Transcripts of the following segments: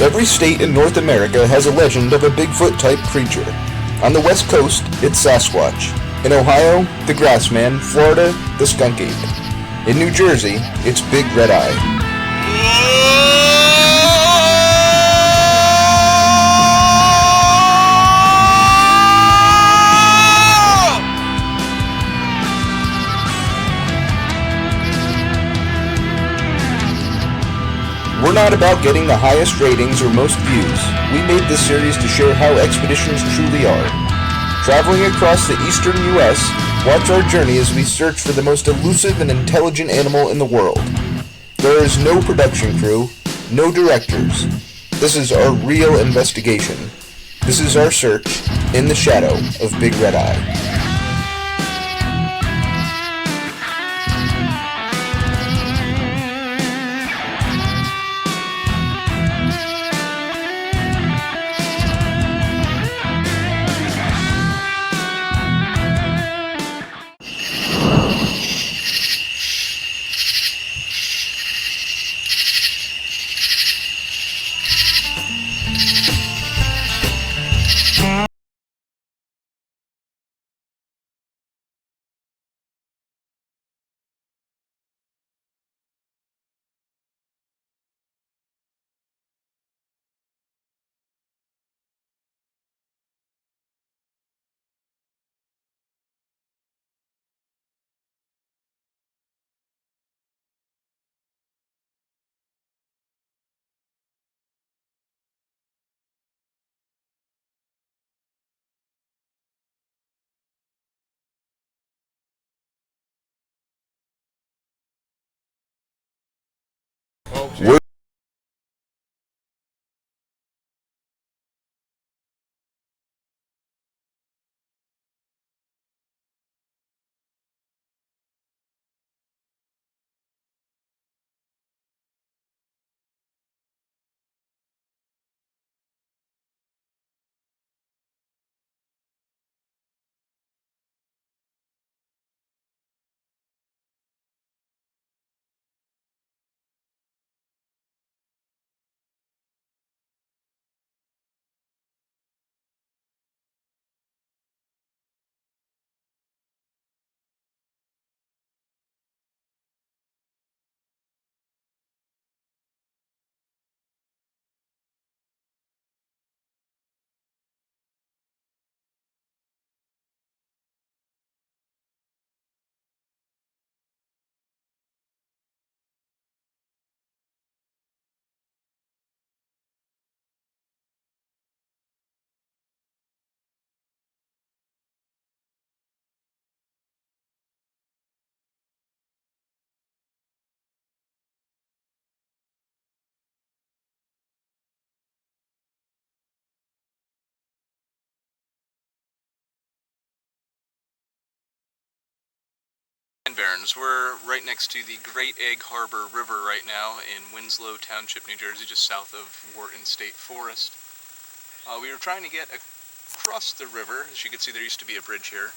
Every state in North America has a legend of a Bigfoot-type creature. On the West Coast, it's Sasquatch. In Ohio, the Grassman. Florida, the Skunk Ape. In New Jersey, it's Big Red Eye. We're not about getting the highest ratings or most views. We made this series to share how expeditions truly are. Traveling across the eastern U.S., watch our journey as we search for the most elusive and intelligent animal in the world. There is no production crew, no directors. This is our real investigation. This is our search in the shadow of Big Red Eye. We're Pine Barrens. We're right next to the Great Egg Harbor River right now in Winslow Township, New Jersey, just south of Wharton State Forest. We were trying to get across the river. As you can see, there used to be a bridge here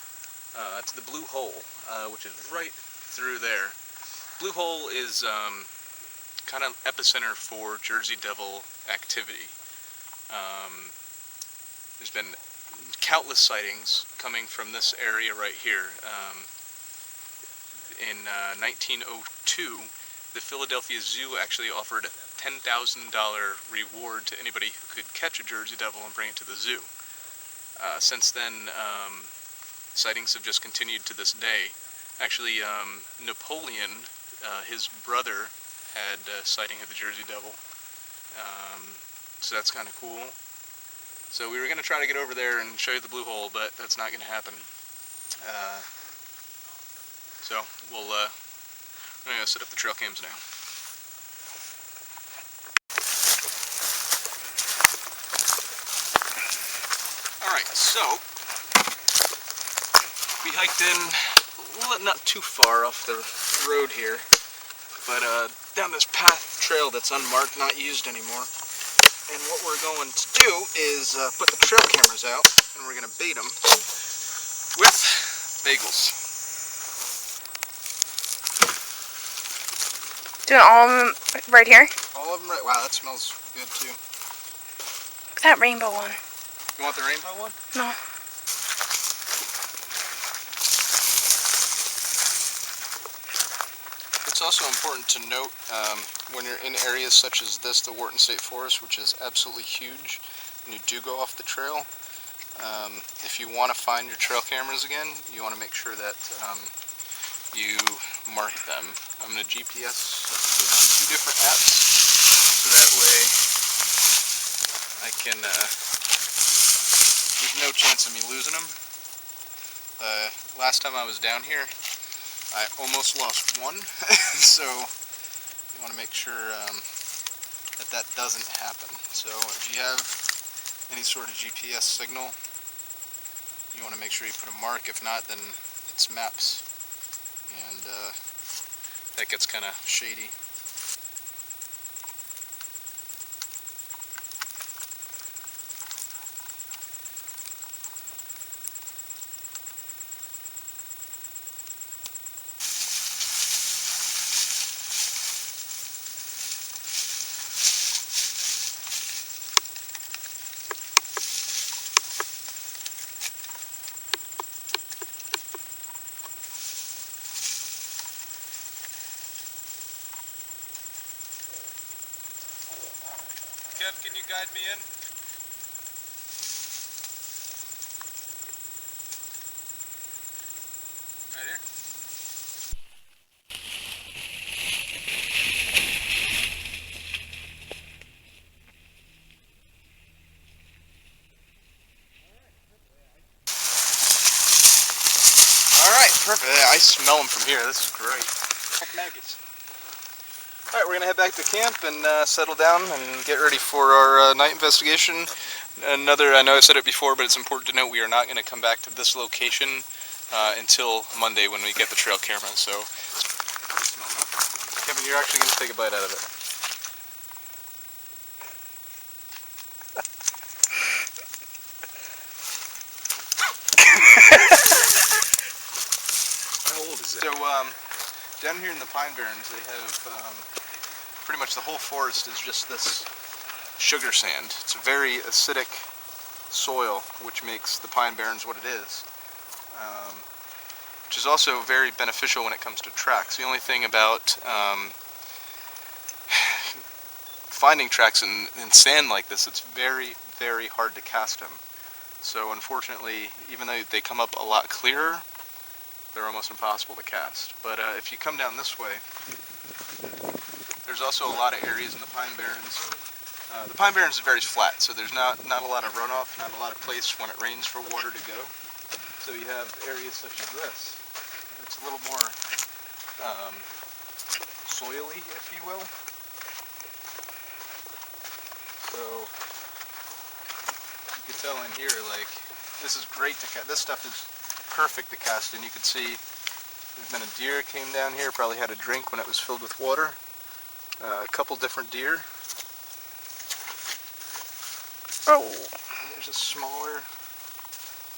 to the Blue Hole, which is right through there. Blue Hole is kind of epicenter for Jersey Devil activity. There's been countless sightings coming from this area right here. In 1902, the Philadelphia Zoo actually offered a $10,000 reward to anybody who could catch a Jersey Devil and bring it to the zoo. Since then, sightings have just continued to this day. Actually, Napoleon, his brother, had a sighting of the Jersey Devil. So that's kind of cool. So we were going to try to get over there and show you the Blue Hole, but that's not going to happen. So we're going to set up the trail cams now. Alright, so we hiked in not too far off the road here, but down this path trail that's unmarked, not used anymore. And what we're going to do is put the trail cameras out, and we're going to bait them with bagels. Doing all of them right here? All of them right. Wow, that smells good too. That rainbow one. You want the rainbow one? No. It's also important to note when you're in areas such as this, the Wharton State Forest, which is absolutely huge, and you do go off the trail, if you want to find your trail cameras again, you want to make sure that you mark them. I'm going to GPS it on 2 different apps, so that way I can, there's no chance of me losing them. Last time I was down here, I almost lost one, so you want to make sure that doesn't happen. So if you have any sort of GPS signal, you want to make sure you put a mark. If not, then it's maps, and that gets kind of shady. Kev, can you guide me in? Right here? Alright, perfect. I smell them from here. This is great. Heck, maggots. Alright, we're going to head back to camp and settle down and get ready for our night investigation. I know I said it before, but it's important to note we are not going to come back to this location until Monday when we get the trail camera. So, Kevin, you're actually going to take a bite out of it. How old is it? So, down here in the Pine Barrens, they have pretty much the whole forest is just this sugar sand. It's a very acidic soil, which makes the Pine Barrens what it is, which is also very beneficial when it comes to tracks. The only thing about finding tracks in sand like this, it's very, very hard to cast them. So unfortunately, even though they come up a lot clearer, they're almost impossible to cast. But if you come down this way, there's also a lot of areas in the Pine Barrens. The Pine Barrens is very flat, so there's not a lot of runoff, not a lot of place when it rains for water to go. So you have areas such as this. It's a little more soily, if you will. So you can tell in here, like, this is great to cast. This stuff is perfect to cast in. You can see there's been a deer came down here, probably had a drink when it was filled with water. A couple different deer. Oh. There's a smaller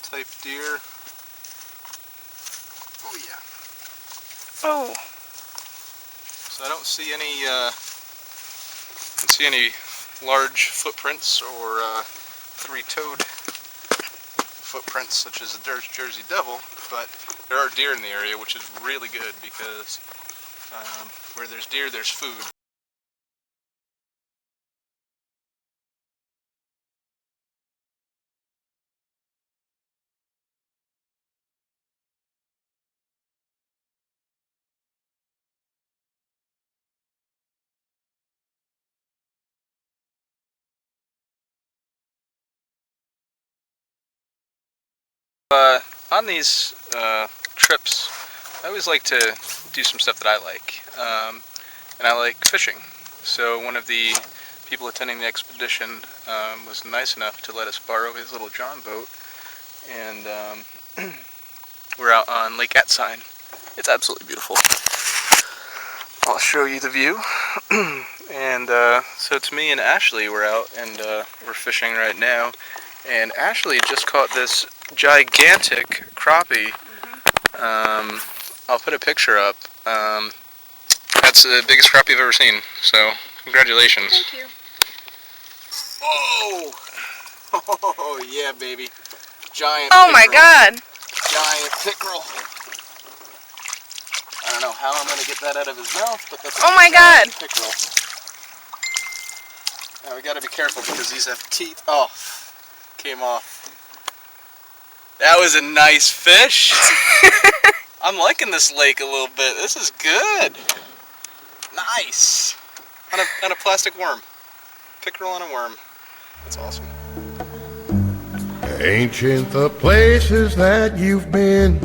type deer. Oh yeah. Oh. So I don't see any large footprints or three-toed footprints such as the Jersey Devil, but there are deer in the area, which is really good because where there's deer, there's food. On these trips, I always like to do some stuff that I like, and I like fishing. So one of the people attending the expedition was nice enough to let us borrow his little John boat, and we're out on Lake Atzine. It's absolutely beautiful. I'll show you the view. And so it's me and Ashley. We're out and we're fishing right now. And Ashley just caught this gigantic crappie. I'll put a picture up. That's the biggest crappie I've ever seen. So congratulations. Thank you. Oh! Oh yeah, baby. Giant Oh my pickerel. god. Giant pickerel. I don't know how I'm going to get that out of his mouth, but that's a Oh my giant god. pickerel. Now we got to be careful because these have teeth. Oh, came off. That was a nice fish. I'm liking this lake a little bit. This is good. Nice. On a plastic worm. Pickerel on a worm. That's awesome. Ancient the places that you've been,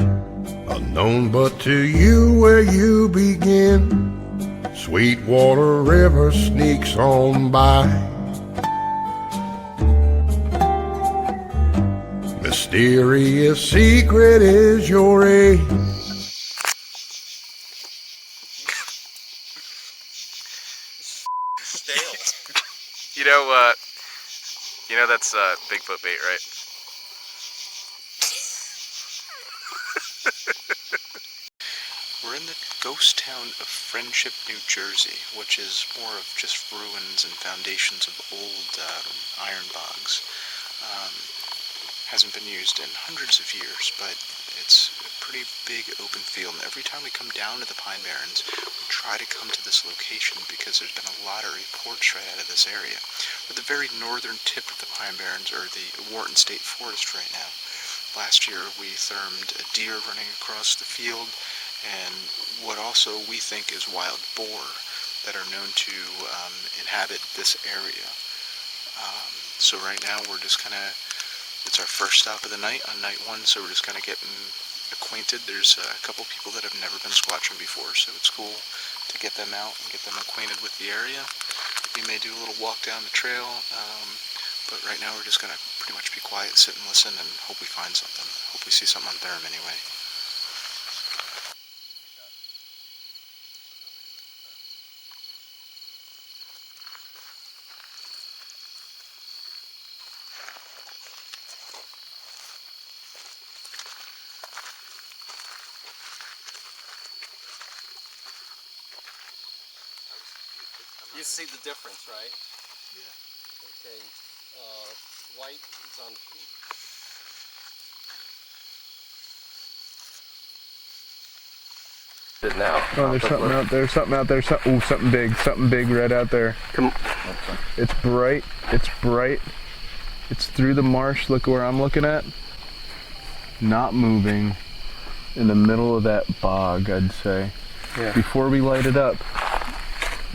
unknown but to you where you begin. Sweetwater River sneaks on by. Mysterious secret is your age. Stale. You know that's Bigfoot bait, right? We're in the ghost town of Friendship, New Jersey, which is more of just ruins and foundations of old iron bogs. Hasn't been used in hundreds of years, but it's a pretty big open field. And every time we come down to the Pine Barrens, we try to come to this location because there's been a lot of reports right out of this area. We're at the very northern tip of the Pine Barrens, or the Wharton State Forest right now. Last year we thermed a deer running across the field, and what also we think is wild boar that are known to inhabit this area. So right now we're just kind of, it's our first stop of the night on night one, so we're just kind of getting acquainted. There's a couple people that have never been squatching before, so it's cool to get them out and get them acquainted with the area. We may do a little walk down the trail, but right now we're just going to pretty much be quiet, sit and listen, and hope we find something. Hope we see something on therm anyway. You see the difference, right? Yeah. Okay. White is on. Now. Oh, there's something out there. Something out there. Ooh, something big right out there. Come. It's bright. It's bright. It's through the marsh. Look where I'm looking at. Not moving. In the middle of that bog, I'd say. Yeah. Before we light it up,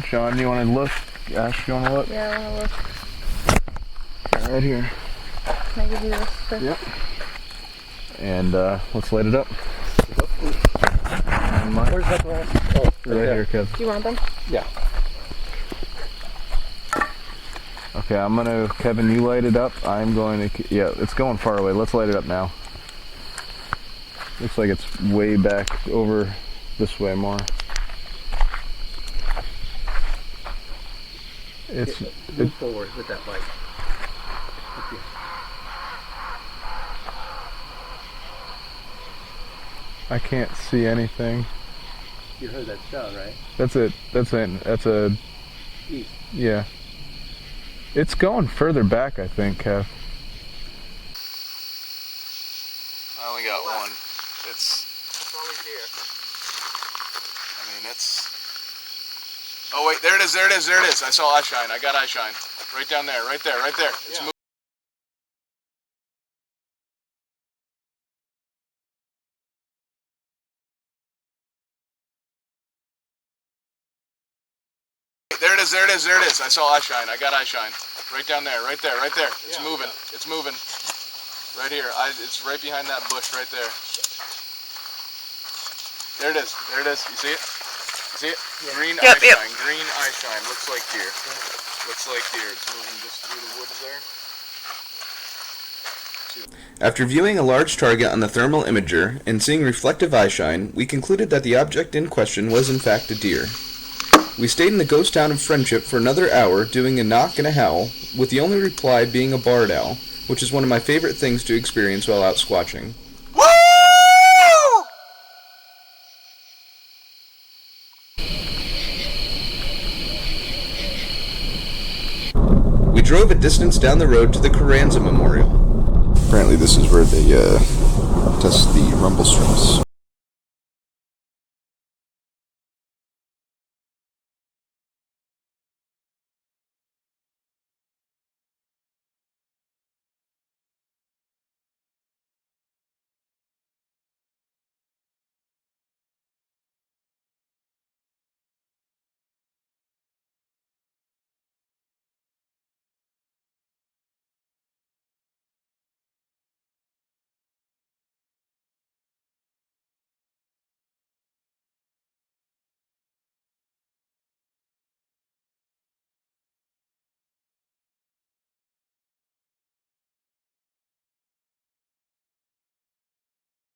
Sean, you want to look? Ash, you want to look? Yeah, I want to look. Right here. Can I give you this? Too? Yep. And let's light it up. Where's that glass? Oh, Right here, Kev. Do you want them? Yeah. Okay, I'm gonna, Kevin, you light it up. I'm going to, yeah, it's going far away. Let's light it up now. Looks like it's way back over this way more. Move forward with that light. Okay. I can't see anything. You heard that sound, right? That's a, East. yeah. It's going further back, I think, Kev. I only got one. It's, Probably deer. I mean, it's... Oh wait, there it is, there it is, there it is. I saw eye shine. I got eye shine. Right down there, right there, right there. It's moving. There it is, there it is, there it is. I saw eye shine. I got eye shine. Right down there, right there, right there. It's moving. It's moving. Right here. It's right behind that bush right there. There it is. There it is. You see it? You see it? Yeah. Green eye shine. Green eye shine. Looks like deer. Looks like deer. It's moving just through the woods there. After viewing a large target on the thermal imager and seeing reflective eye shine, we concluded that the object in question was in fact a deer. We stayed in the ghost town of Friendship for another hour doing a knock and a howl, with the only reply being a barred owl, which is one of my favorite things to experience while out squatching. We drove a distance down the road to the Carranza Memorial. Apparently this is where they test the rumble strips.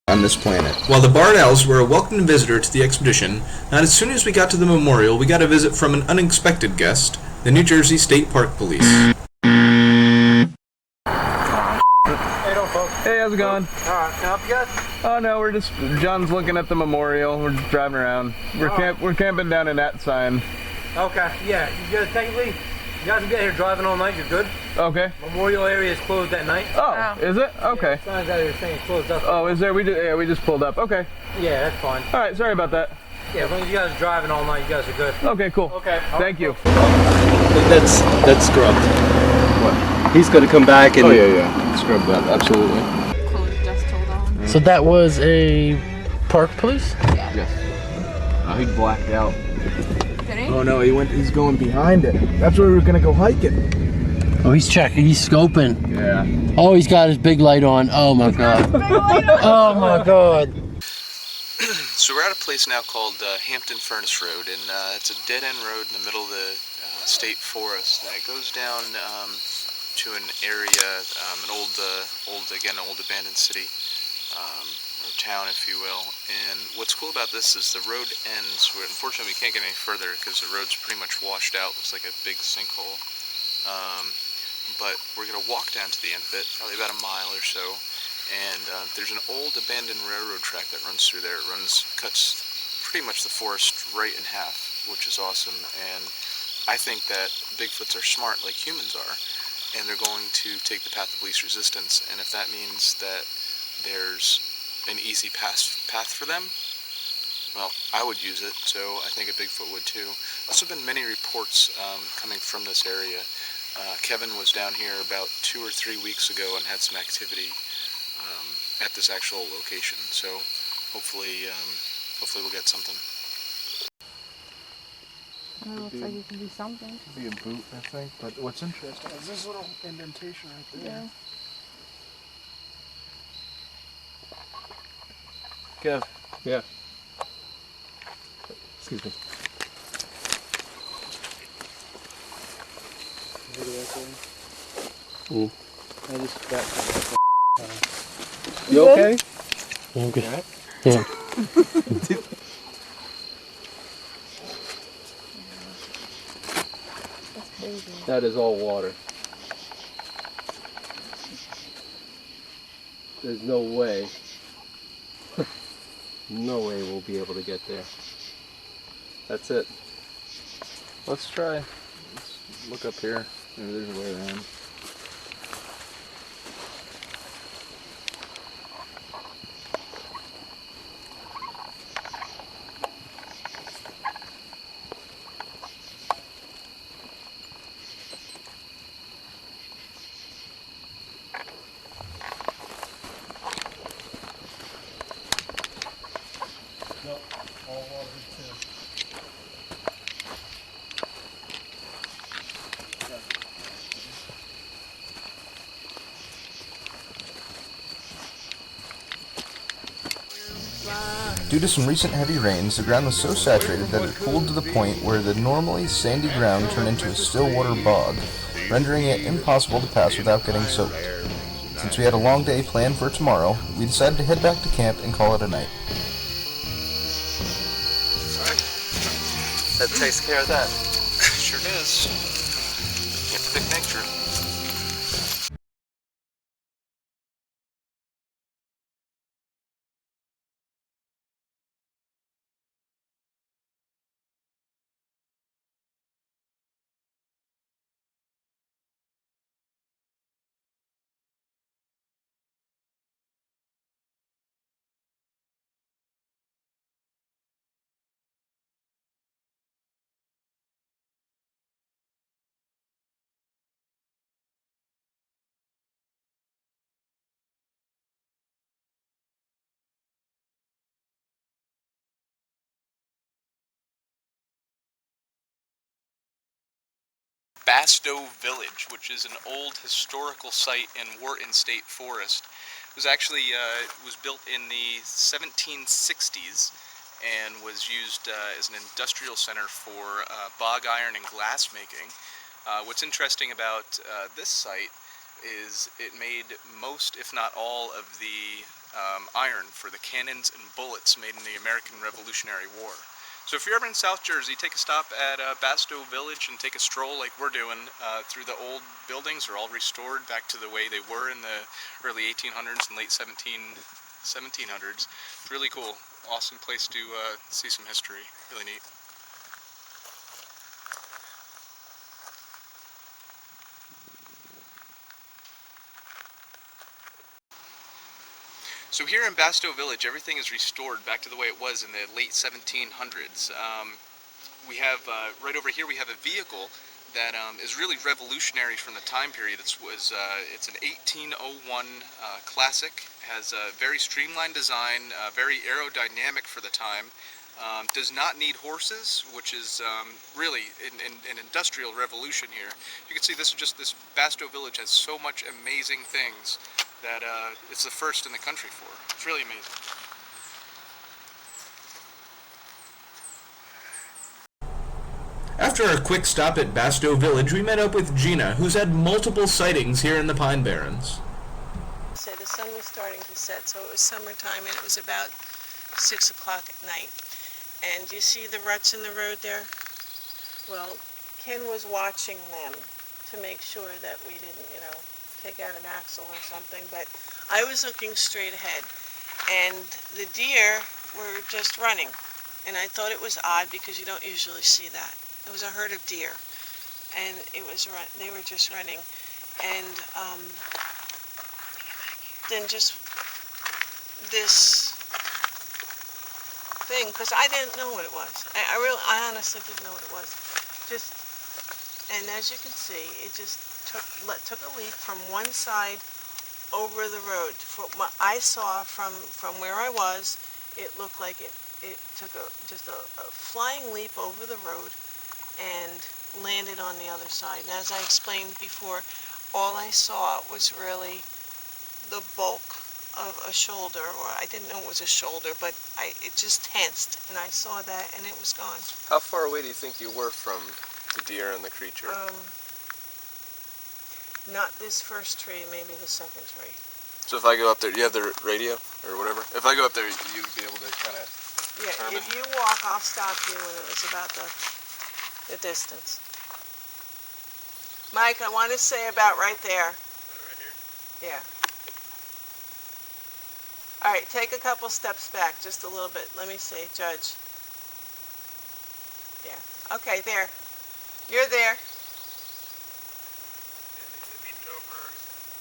On this planet. While the barred owls were a welcome visitor to the expedition, not as soon as we got to the memorial, we got a visit from an unexpected guest, the New Jersey State Park Police. Hey, how's it going? Alright, can I help you guys? Oh no, we're just John's looking at the memorial. We're just driving around. We're camping down in that sign. Okay, yeah, you guys technically, you guys can get here driving all night, you're good. Okay. Memorial area is closed at night. Oh, is it? Okay. Yeah, signs out here saying it's closed up. Oh, is there? We just pulled up. Okay. Yeah, that's fine. All right. Sorry about that. Yeah, as long as you guys are driving all night, you guys are good. Okay. Cool. Okay. Thank you. That's scrubbed. What? He's gonna come back and. Oh yeah. Scrub that. Absolutely. Clothes dust hold on. So that was a park police? Yes. Oh, he blacked out. Did he? Oh no, he's going behind it. That's where we were gonna go hiking. Oh, he's checking, he's scoping. Yeah. Oh, he's got his big light on. Oh my god. Oh my god. So we're at a place now called Hampton Furnace Road, and it's a dead-end road in the middle of the state forest, and it goes down to an area, an old abandoned city, or town, if you will. And what's cool about this is the road ends. Unfortunately, we can't get any further because the road's pretty much washed out. Looks like a big sinkhole. But we're going to walk down to the end of it, probably about a mile or so, and there's an old abandoned railroad track that runs through there. It cuts pretty much the forest right in half, which is awesome, and I think that Bigfoots are smart like humans are, and they're going to take the path of least resistance, and if that means that there's an easy path for them, well, I would use it, so I think a Bigfoot would too. There's also been many reports coming from this area. Kevin was down here about 2 or 3 weeks ago and had some activity at this actual location. So hopefully we'll get something. It looks like you can do something. Could be a boot, I think. But what's interesting is this little indentation right there. Yeah. Kev. Yeah. Excuse me. You okay? Okay. Alright. Yeah. That's crazy. That is all water. There's no way. No way we'll be able to get there. That's it. Let's try. Let's look up here. Maybe there's a way around. Due to some recent heavy rains, the ground was so saturated that it cooled to the point where the normally sandy ground turned into a still water bog, rendering it impossible to pass without getting soaked. Since we had a long day planned for tomorrow, we decided to head back to camp and call it a night. That takes care of that. Sure does. Can't predict nature. Bastow Village, which is an old historical site in Wharton State Forest. It was actually was built in the 1760s and was used as an industrial center for bog iron and glass making. What's interesting about this site is it made most, if not all, of the iron for the cannons and bullets made in the American Revolutionary War. So if you're ever in South Jersey, take a stop at Bastow Village and take a stroll like we're doing through the old buildings. They're all restored back to the way they were in the early 1800s and late 1700s. Really cool. Awesome place to see some history. Really neat. So here in Bastow Village, everything is restored back to the way it was in the late 1700s. We have, right over here, we have a vehicle that is really revolutionary from the time period. It's an 1801 classic, has a very streamlined design, very aerodynamic for the time, does not need horses, which is really an industrial revolution here. You can see this Bastow Village has so much amazing things that it's the first in the country for. It's really amazing. After our quick stop at Bastow Village, we met up with Gina, who's had multiple sightings here in the Pine Barrens. So the sun was starting to set, so it was summertime, and it was about 6 o'clock at night. And you see the ruts in the road there? Well, Ken was watching them to make sure that we didn't, take out an axle or something, but I was looking straight ahead, and the deer were just running, and I thought it was odd because you don't usually see that. It was a herd of deer, and they were just running, and then just this thing, because I didn't know what it was. I honestly didn't know what it was. And as you can see, it just took a leap from one side over the road. From what I saw from where I was, it looked like it took just a flying leap over the road and landed on the other side. And as I explained before, all I saw was really the bulk of a shoulder, or I didn't know it was a shoulder, but it just tensed, and I saw that, and it was gone. How far away do you think you were from the deer and the creature? Not this first tree, maybe the second tree. So if I go up there, do you have the radio or whatever? If I go up there, you'd be able to kind of Yeah, if you walk, I'll stop you when it was about the distance. Mike, I want to say about right there. Right here? Yeah. All right, take a couple steps back, just a little bit. Let me see, judge. Yeah. Okay, there. You're there. It leaped over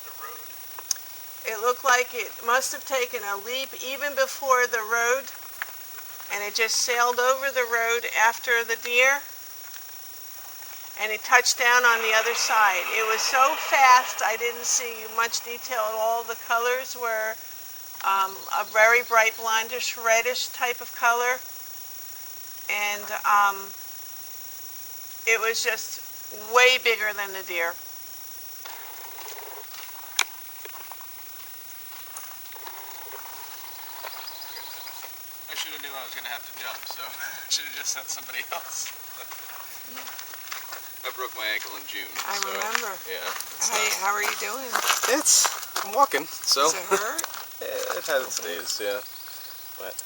the road. It looked like it must have taken a leap even before the road, and it just sailed over the road after the deer, and it touched down on the other side. It was so fast, I didn't see much detail at all. The colors were a very bright blondish reddish type of color, and it was just way bigger than the deer. I should have knew I was going to have to jump, so I should have just sent somebody else. I broke my ankle in June. I remember. Yeah. How are you doing? I'm walking, so. Does it hurt? Yeah, it has its days, yeah. But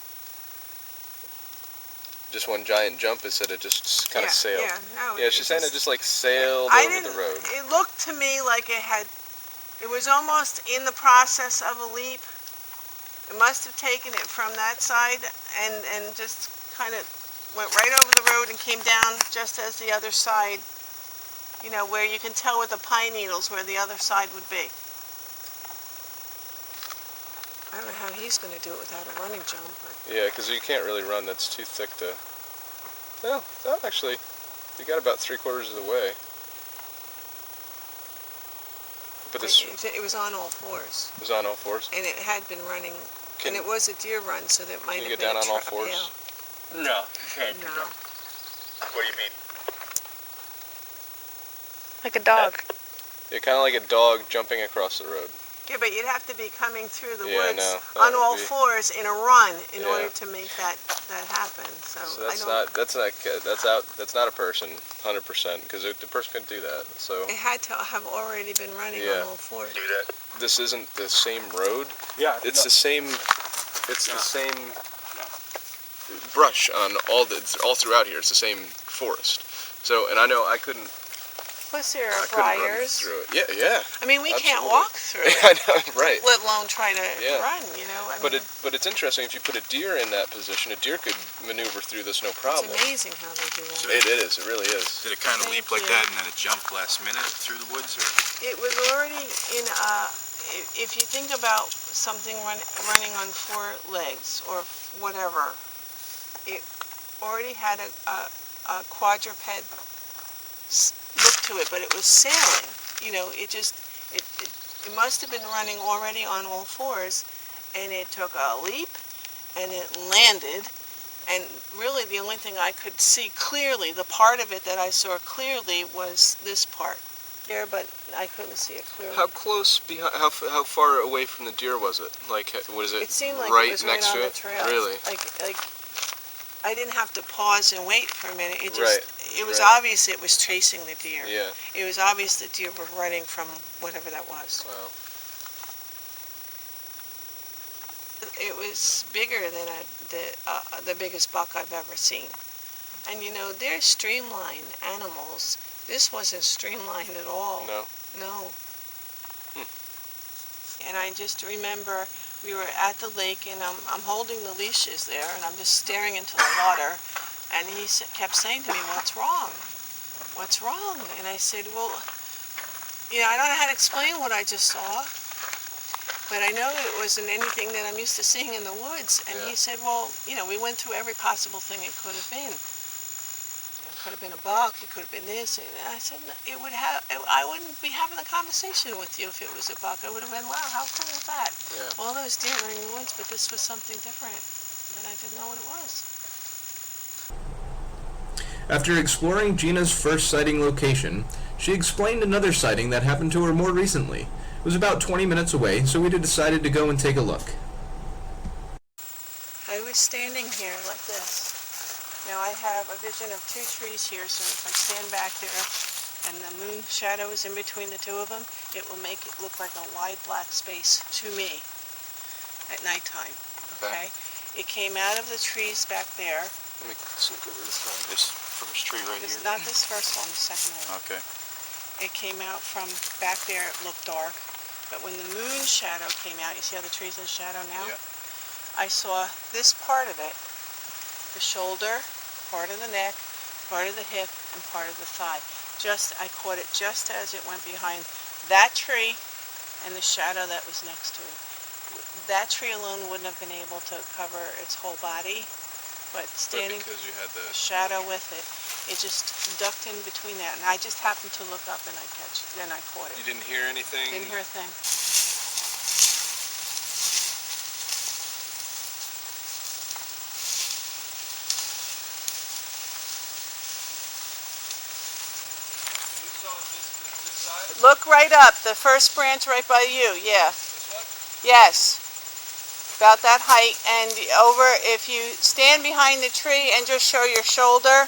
just one giant jump, it said it just kind of sailed. Yeah, no. Yeah, she's saying it just like sailed over the road. It looked to me like it was almost in the process of a leap. It must have taken it from that side and just kind of went right over the road and came down just as the other side, where you can tell with the pine needles where the other side would be. I don't know how he's going to do it without a running jump. But... Yeah, because you can't really run. That's too thick to... Well, actually, you got about 3/4 of the way. But this... It was on all fours. It was on all fours? And it had been running, and it was a deer run, so that might have been Can you get down on all fours? No. No. What do you mean? Like a dog. Yeah, kind of like a dog jumping across the road. Yeah, but you'd have to be coming through the Yeah, I woods know. on That all would be- fours in a run in Yeah. order to make that happen. So, So I don't. that's not a person, 100%, because the person couldn't do that. So It had to have already been running Yeah. on all fours. this isn't the same road. Yeah. It's the same. It's the same brush on all throughout here. It's the same forest. So, and I know I couldn't. Plus there I are couldn't run briars. through it. Yeah. I mean, we can't Absolutely. walk through it, I know, right? let alone try to Yeah. run, you know? I But mean, but it's interesting if you put a deer in that position, a deer could maneuver through this no it's problem. amazing how they do that. It is. It really is. Did it kind of Thank leap like you. that and then it jumped last minute through the woods? Or? It was already in if you think about something running on four legs or whatever, it already had a quadruped look to it, but it was sailing. You know, it must have been running already on all fours, and it took a leap, and it landed, and really the only thing I could see clearly, the part of it that I saw clearly was this part there, but I couldn't see it clearly. How close behind? How far away from the deer was it? Like, was it? It seemed like right it was next right on to the it? trail. Really? Like I didn't have to pause and wait for a minute. It just, Right, it was right. obvious it was chasing the deer. Yeah. It was obvious the deer were running from whatever that was. Wow. It was bigger than the biggest buck I've ever seen. And you know, they're streamlined animals. This wasn't streamlined at all. No. No. And I just remember we were at the lake, and I'm holding the leashes there, and I'm just staring into the water, and he kept saying to me, "What's wrong? What's wrong?" And I said, "Well, you know, I don't know how to explain what I just saw, but I know it wasn't anything that I'm used to seeing in the woods." And he said, "Well, you know, we went through every possible thing it could have been. It could have been a buck, it could have been this." And I said, I wouldn't be having a conversation with you if it was a buck. I would have been, "Wow, how cool is that?" Yeah. All those deer are in the woods, but this was something different, and I didn't know what it was. After exploring Gina's first sighting location, she explained another sighting that happened to her more recently. It was about 20 minutes away, so we decided to go and take a look. I was standing here like this. Now I have a vision of two trees here, so if I stand back there and the moon shadow is in between the two of them, it will make it look like a wide black space to me at nighttime. Okay? It came out of the trees back there. Let me sneak over this one. This first tree right here? Not this first one, the second one. Okay. It came out from back there, it looked dark. But when the moon shadow came out, you see how the tree's in shadow now? Yeah. I saw this part of it, the shoulder, part of the neck, part of the hip, and part of the thigh. I caught it just as it went behind that tree and the shadow that was next to it. That tree alone wouldn't have been able to cover its whole body, but standing because you had the shadow with it, it just ducked in between that, and I just happened to look up and I caught it. You didn't hear anything? Didn't hear a thing. Look right up, the first branch right by you, yeah. This one? Yes. About that height, and over, if you stand behind the tree and just show your shoulder,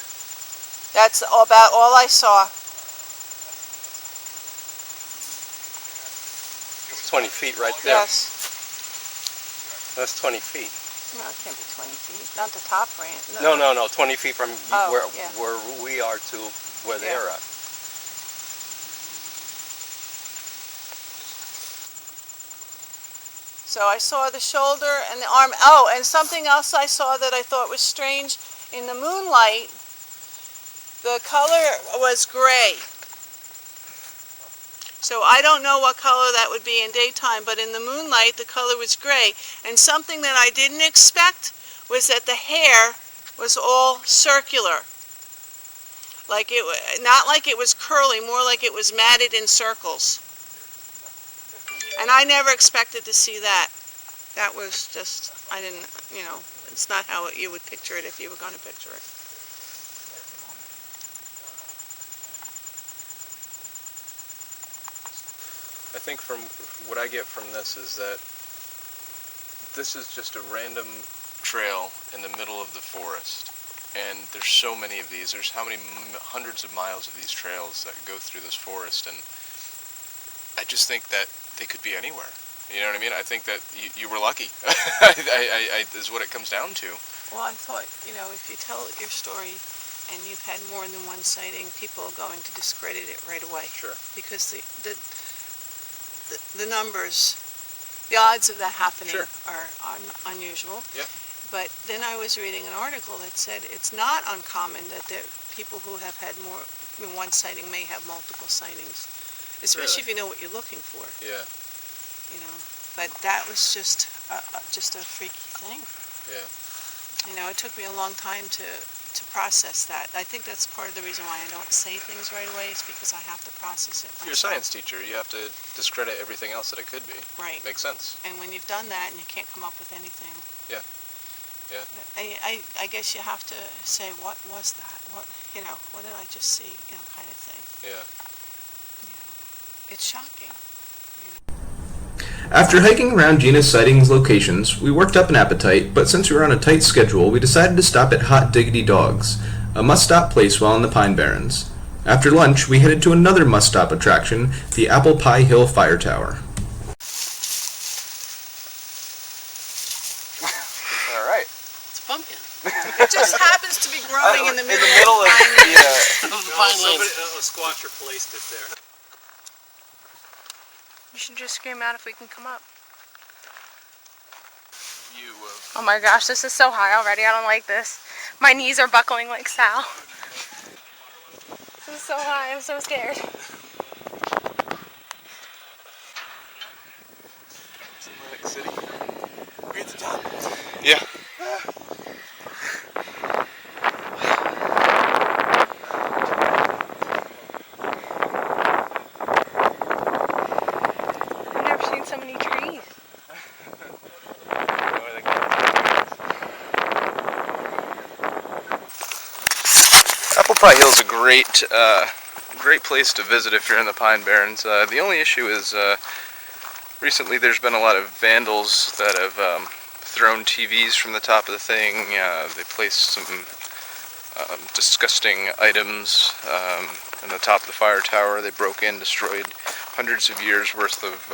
that's about all I saw. It's 20 feet right there. Yes. That's 20 feet. No, it can't be 20 feet. Not the top branch. No, 20 feet from Oh, where yeah. where we are to where Yeah. they're at. So I saw the shoulder and the arm. Oh, and something else I saw that I thought was strange. In the moonlight, the color was gray. So I don't know what color that would be in daytime, but in the moonlight, the color was gray. And something that I didn't expect was that the hair was all circular. Not like it was curly, more like it was matted in circles. And I never expected to see that. That was just, I didn't, you know, it's not how you would picture it if you were going to picture it. think from what I get from this is that this is just a random trail in the middle of the forest. And there's so many of these. There's how many hundreds of miles of these trails that go through this forest, and I just think that they could be anywhere. You know what I mean? I think that you were lucky. I is what it comes down to. Well, I thought, you know, if you tell your story and you've had more than one sighting, people are going to discredit it right away. Sure. Because the numbers, the odds of that happening are unusual. Yeah. But then I was reading an article that said it's not uncommon that people who have had more than one sighting may have multiple sightings, especially if you know what you're looking for. Yeah. You know, but that was just a freaky thing. Yeah. You know, it took me a long time to process that. I think that's part of the reason why I don't say things right away, is because I have to process it myself. You're a science teacher. You have to discredit everything else that it could be. Right. Makes sense. And when you've done that and you can't come up with anything. Yeah. Yeah. I guess you have to say, what was that? What did I just see? You know, kind of thing. Yeah. You know, it's shocking. After hiking around Gina's sightings locations, we worked up an appetite, but since we were on a tight schedule, we decided to stop at Hot Diggity Dogs, a must-stop place while in the Pine Barrens. After lunch, we headed to another must-stop attraction, the Apple Pie Hill Fire Tower. All right. It's a pumpkin. It just happens to be growing in the middle of the pine A squatcher placed it there. You should just scream out if we can come up. Oh my gosh, this is so high already. I don't like this. My knees are buckling like Sal. This is so high. I'm so scared. Atlantic City. We're at the top. Yeah. I've never seen so many trees. Apple Pie Hill is a great place to visit if you're in the Pine Barrens. The only issue is recently there's been a lot of vandals that have thrown TVs from the top of the thing. They placed some disgusting items on the top of the fire tower. They broke in, destroyed hundreds of years worth of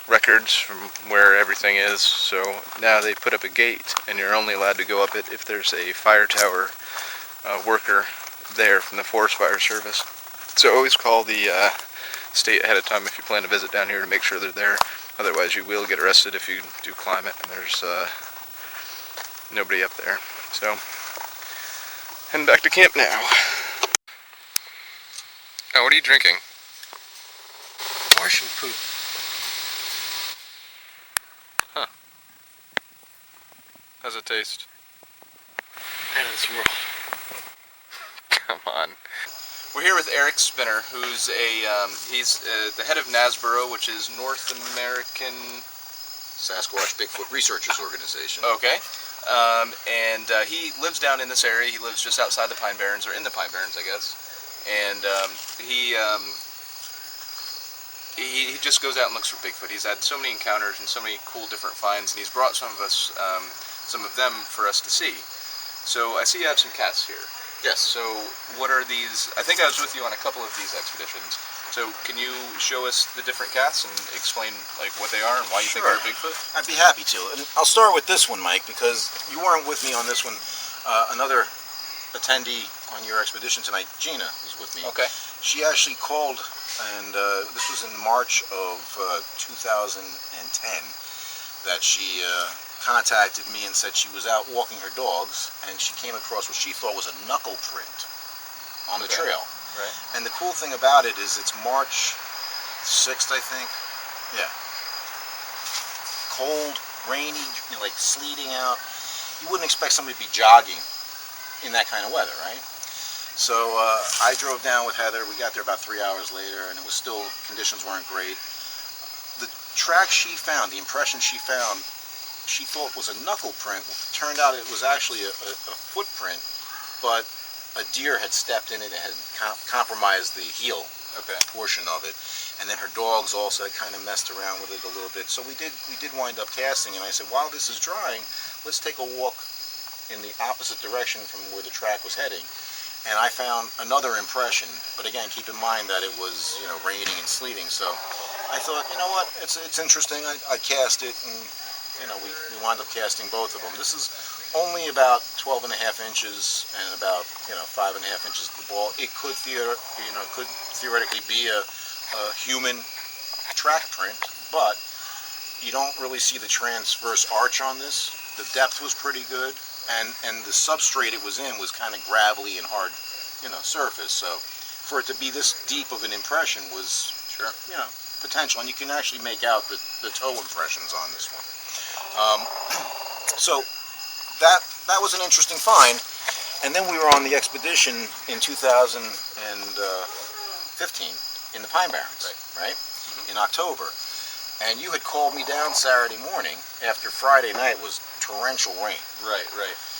records from where everything is. So now they put up a gate, and you're only allowed to go up it if there's a fire tower worker there from the Forest Fire Service. So always call the state ahead of time if you plan to visit down here to make sure they're there. Otherwise you will get arrested if you do climb it and there's nobody up there. So heading back to camp now. Oh, what are you drinking? Martian poop. Huh. How's it taste? Out of this world. Come on. We're here with Eric Spinner, who's he's the head of NASBORO, which is North American Sasquatch Bigfoot Researchers Organization. Okay. And he lives down in this area. He lives just outside the Pine Barrens, or in the Pine Barrens, I guess. And he just goes out and looks for Bigfoot. He's had so many encounters and so many cool different finds, and he's brought some of them for us to see. So I see you have some cats here. Yes. So what are these? I think I was with you on a couple of these expeditions. So can you show us the different cats and explain like what they are and why you think they're Bigfoot? I'd be happy to. And I'll start with this one, Mike, because you weren't with me on this one. Another attendee on your expedition tonight, Gina, was with me. Okay. She actually called, and this was in March of 2010, that she contacted me and said she was out walking her dogs and she came across what she thought was a knuckle print on the trail. Right. And the cool thing about it is it's March 6th, I think. Yeah. Cold, rainy, like sleeting out. You wouldn't expect somebody to be jogging in that kind of weather, right? So I drove down with Heather. We got there about 3 hours later, and it was still, conditions weren't great. The track she found, the impression she found, she thought was a knuckle print. Turned out it was actually a footprint, but a deer had stepped in it and had compromised the heel portion of it. And then her dogs also kind of messed around with it a little bit. So we did wind up casting, and I said, while this is drying, let's take a walk in the opposite direction from where the track was heading. And I found another impression, but again, keep in mind that it was, you know, raining and sleeting. So I thought, you know what, it's interesting. I cast it, and you know, we wound up casting both of them. This is only about 12.5 inches and about, you know, 5.5 inches of the ball. It could theoretically be a human track print, but you don't really see the transverse arch on this. The depth was pretty good. And the substrate it was in was kind of gravelly and hard, you know, surface. So for it to be this deep of an impression was, you know, potential. And you can actually make out the toe impressions on this one. So that was an interesting find. And then we were on the expedition in 2015 in the Pine Barrens, right? In October. And you had called me down Saturday morning after Friday night was torrential rain. Right.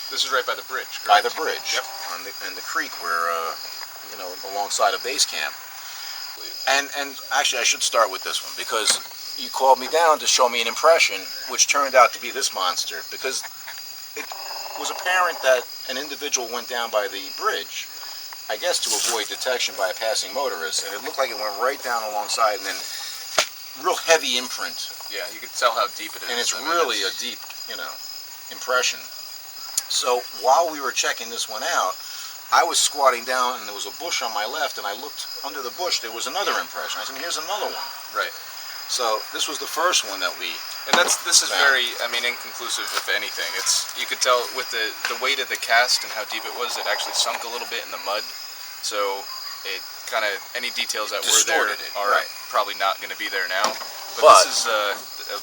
This is right by the bridge, correct? By the bridge. Yep. On the creek where, you know, alongside a base camp. And actually I should start with this one because you called me down to show me an impression which turned out to be this monster, because it was apparent that an individual went down by the bridge, I guess to avoid detection by a passing motorist, and it looked like it went right down alongside and then real heavy imprint. Yeah, you can tell how deep it is. And it's really a deep, you know, impression. So while we were checking this one out, I was squatting down and there was a bush on my left, and I looked under the bush, there was another impression. I said, here's another one. Right. So this was the first one that we this is found. very, I mean, inconclusive if anything. You could tell with the weight of the cast and how deep it was, it actually sunk a little bit in the mud. So it kind of, any details that were there are probably not going to be there now. But this is a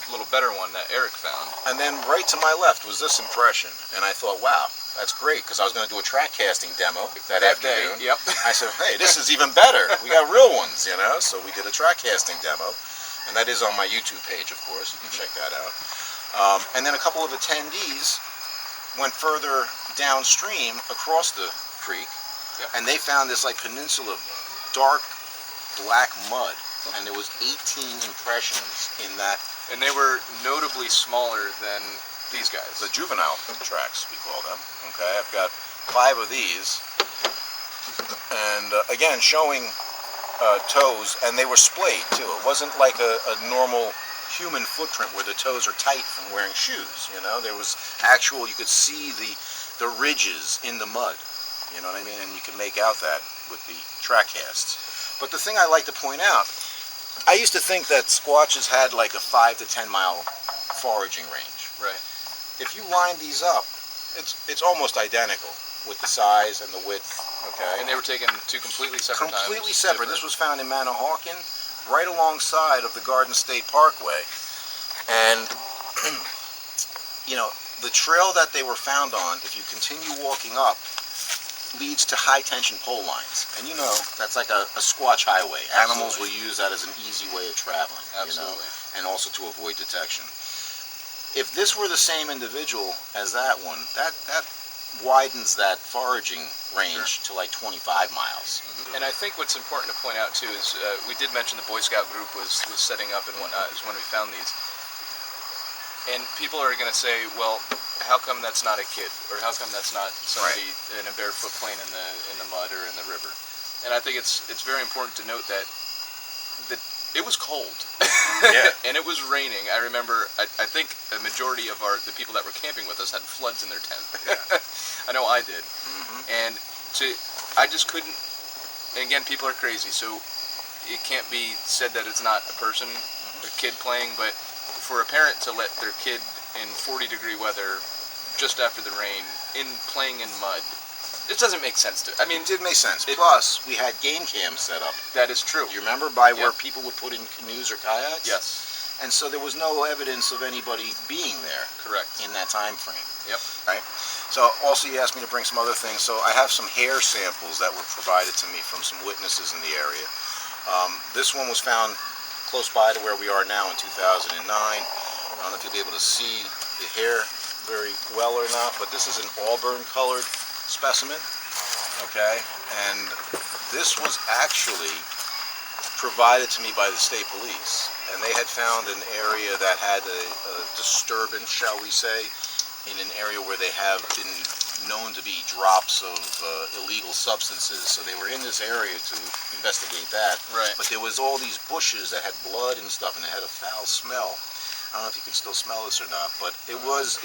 little better one that Eric found. And then right to my left was this impression, and I thought, wow, that's great, because I was going to do a track casting demo that afternoon. Yep. I said, hey, this is even better. We got real ones, you know. So we did a track casting demo, and that is on my YouTube page, of course. You can check that out. And then a couple of attendees went further downstream across the creek, and they found this like peninsula of dark black mud, and there was 18 impressions in that. And they were notably smaller than these guys. The juvenile tracks, we call them. Okay, I've got 5 of these, and again showing toes, and they were splayed too. It wasn't like a normal human footprint where the toes are tight from wearing shoes. You know, there was actual. You could see the ridges in the mud. You know what I mean? And you can make out that with the track casts. But the thing I like to point out, I used to think that squatches had like a 5 to 10 mile foraging range. Right. If you line these up, it's almost identical with the size and the width. Okay. And they were taken 2 completely separate times. Completely separate. This was found in Manahawkin, right alongside of the Garden State Parkway. And you know, the trail that they were found on, if you continue walking up, leads to high tension pole lines. And you know, that's like a Squatch highway. Animals will use that as an easy way of traveling. Absolutely. You know, and also to avoid detection. If this were the same individual as that one, that widens that foraging range to like 25 miles. And I think what's important to point out too is we did mention the Boy Scout group was setting up and whatnot is when we found these. And people are going to say, well, how come that's not a kid, or how come that's not somebody in a barefoot playing in the mud or in the river? And I think it's very important to note that it was cold, and it was raining. I remember, I think a majority of the people that were camping with us had floods in their tent. I know I did, and I just couldn't. And again, people are crazy, so it can't be said that it's not a person, a kid playing, but for a parent to let their kid in 40-degree weather just after the rain, playing in mud, it doesn't make sense to. I mean, it did make sense. Plus, we had game cams set up. That is true. You remember where people would put in canoes or kayaks? Yes. And so there was no evidence of anybody being there. Correct. In that time frame. Yep. Right. So also, you asked me to bring some other things. So I have some hair samples that were provided to me from some witnesses in the area. This one was found close by to where we are now in 2009. I don't know if you'll be able to see the hair very well or not, but this is an auburn-colored specimen, okay? And this was actually provided to me by the state police, and they had found an area that had a disturbance, shall we say, in an area where they have been known to be drops of illegal substances. So they were in this area to investigate that. Right. But there was all these bushes that had blood and stuff, and it had a foul smell. I don't know if you can still smell this or not, but it was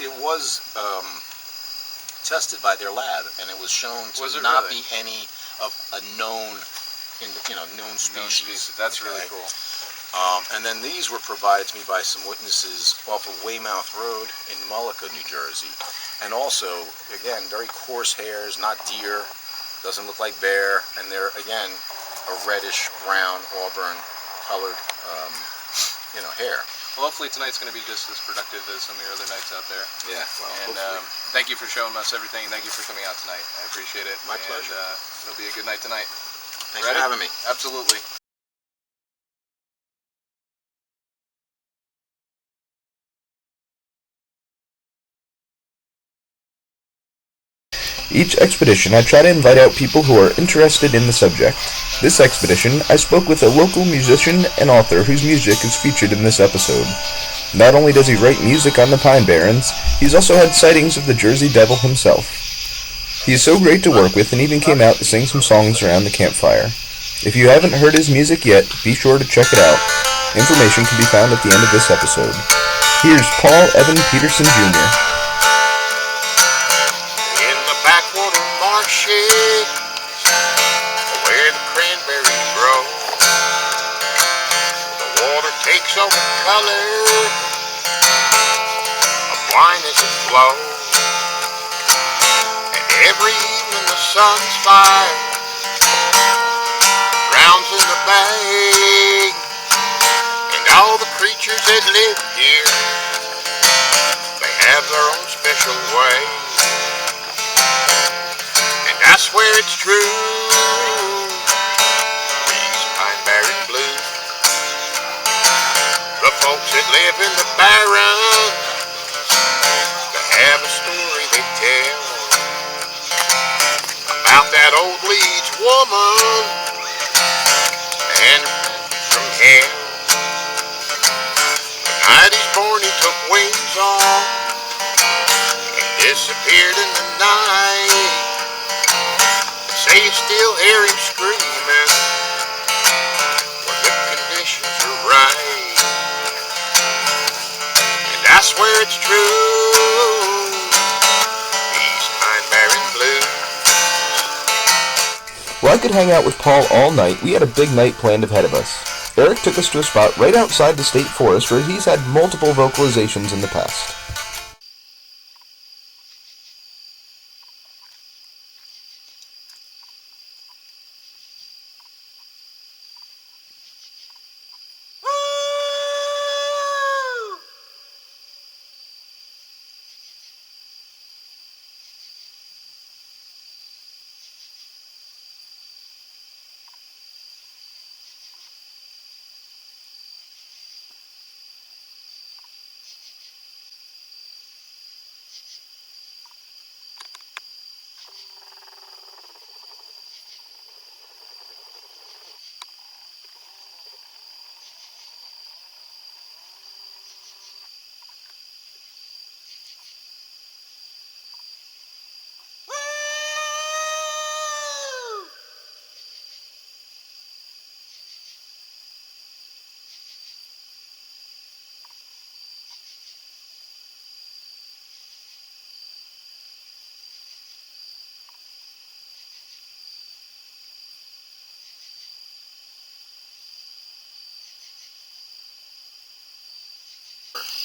tested by their lab, and it was shown to not be any of a known species. That's really cool. And then these were provided to me by some witnesses off of Weymouth Road in Mullica, New Jersey. And also, again, very coarse hairs, not deer, doesn't look like bear, and they're, again, a reddish, brown, auburn colored, hair. Well, hopefully tonight's going to be just as productive as some of your other nights out there. Yeah, well, and thank you for showing us everything, and thank you for coming out tonight. I appreciate it. My pleasure. And it'll be a good night tonight. Thanks for having me. Absolutely. Each expedition, I try to invite out people who are interested in the subject. This expedition, I spoke with a local musician and author whose music is featured in this episode. Not only does he write music on the Pine Barrens, he's also had sightings of the Jersey Devil himself. He is so great to work with and even came out to sing some songs around the campfire. If you haven't heard his music yet, be sure to check it out. Information can be found at the end of this episode. Here's Paul Evan Peterson Jr. Backwater marshes where the cranberries grow. The water takes on the color of wine as it flows. And every evening the sun's fire drowns in the bay. And all the creatures that live here, they have their own special way. I swear it's true, these Pine Barren blues. The folks that live in the Barrens, they have a story they tell about that old Leeds woman and from hell. The night he's born he took wings on and disappeared in the night. Say you still hear him screaming when the conditions are right. And I swear it's true, these Pine Barren blues. While I could hang out with Paul all night, we had a big night planned ahead of us. Eric took us to a spot right outside the state forest where he's had multiple vocalizations in the past.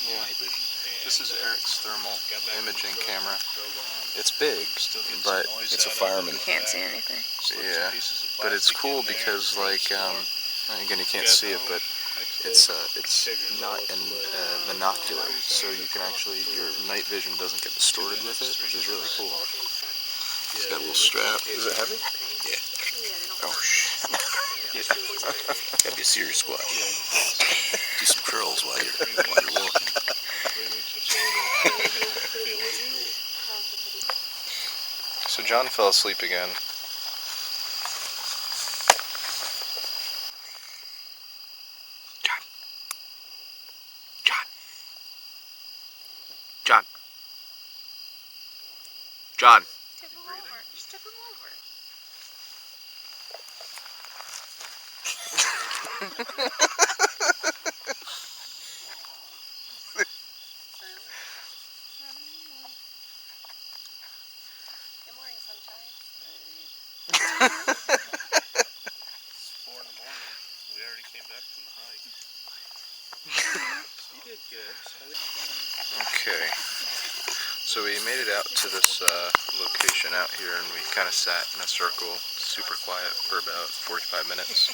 Yeah. This is Eric's thermal imaging camera. It's big, but it's a fireman. Can't see anything. Yeah, but it's cool because, like, again, you can't see it, but it's not a monocular, so you can actually, your night vision doesn't get distorted with it, which is really cool. It's got a little strap. Is it heavy? Yeah. Oh, shit. Yeah. Gotta be a serious squat. Do some curls while you're walking. So John fell asleep again. John. Tip him over. Just tip him over. Good morning, sunshine. It's 4 in the morning. We already came back from the hike. You did good. Okay. So we made it out to this location out here, and we kind of sat in a circle, super quiet, for about 45 minutes.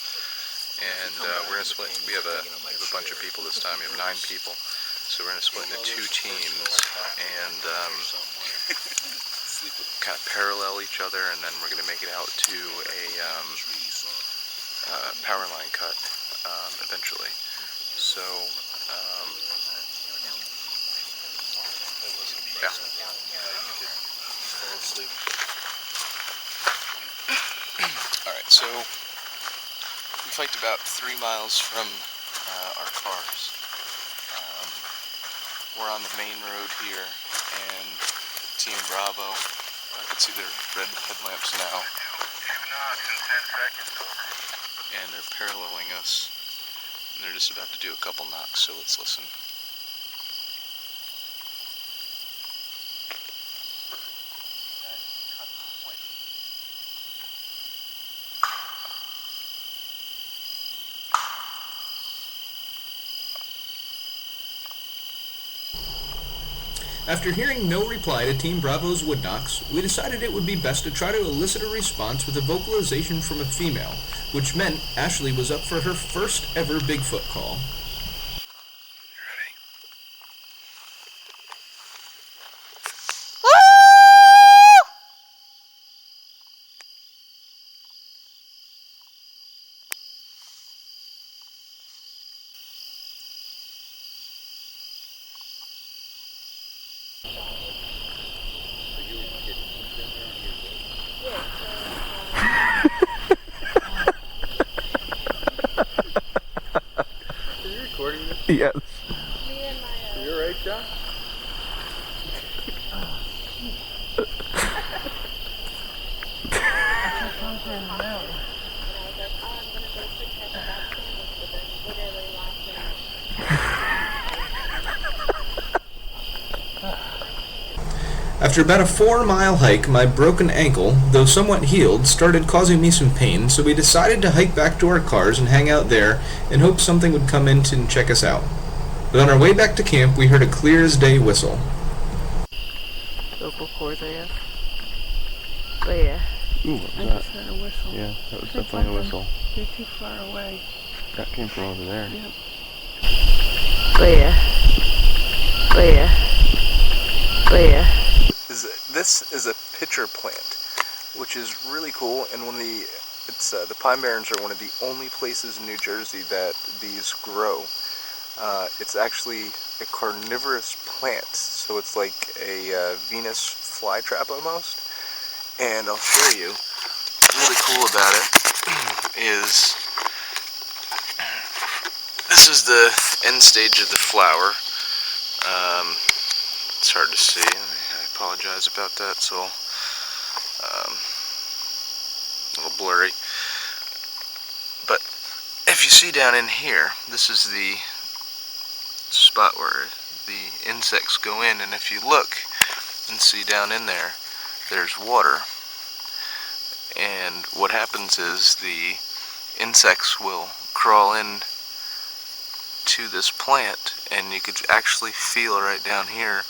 And we're gonna split. We have a bunch of people this time. We have 9 people, so we're gonna split into 2 teams and kind of parallel each other, and then we're gonna make it out to a power line cut eventually. So. Yeah. Alright, so we hiked about 3 miles from our cars. We're on the main road here, and Team Bravo, I can see their red headlamps now, and they're paralleling us, and they're just about to do a couple knocks, so let's listen. After hearing no reply to Team Bravo's wood knocks, we decided it would be best to try to elicit a response with a vocalization from a female, which meant Ashley was up for her first ever Bigfoot call. Yes. You're right, John? After about a 4-mile hike, my broken ankle, though somewhat healed, started causing me some pain, so we decided to hike back to our cars and hang out there and hope something would come in to check us out. But on our way back to camp, we heard a clear-as-day whistle. Vocal cords, I guess. But yeah. Ooh, what was I that? just heard a whistle. Yeah, that was definitely a whistle. You're too far away. That came from over there. Yep. But yeah. But yeah. But yeah. This is a pitcher plant, which is really cool, and the Pine Barrens are one of the only places in New Jersey that these grow. It's actually a carnivorous plant, so it's like a Venus flytrap almost. And I'll show you. What's really cool about it is this is the end stage of the flower. It's hard to see. I apologize about that. It's a little blurry. But if you see down in here, this is the spot where the insects go in, and if you look and see down in there, there's water. And what happens is the insects will crawl in to this plant, and you could actually feel right down here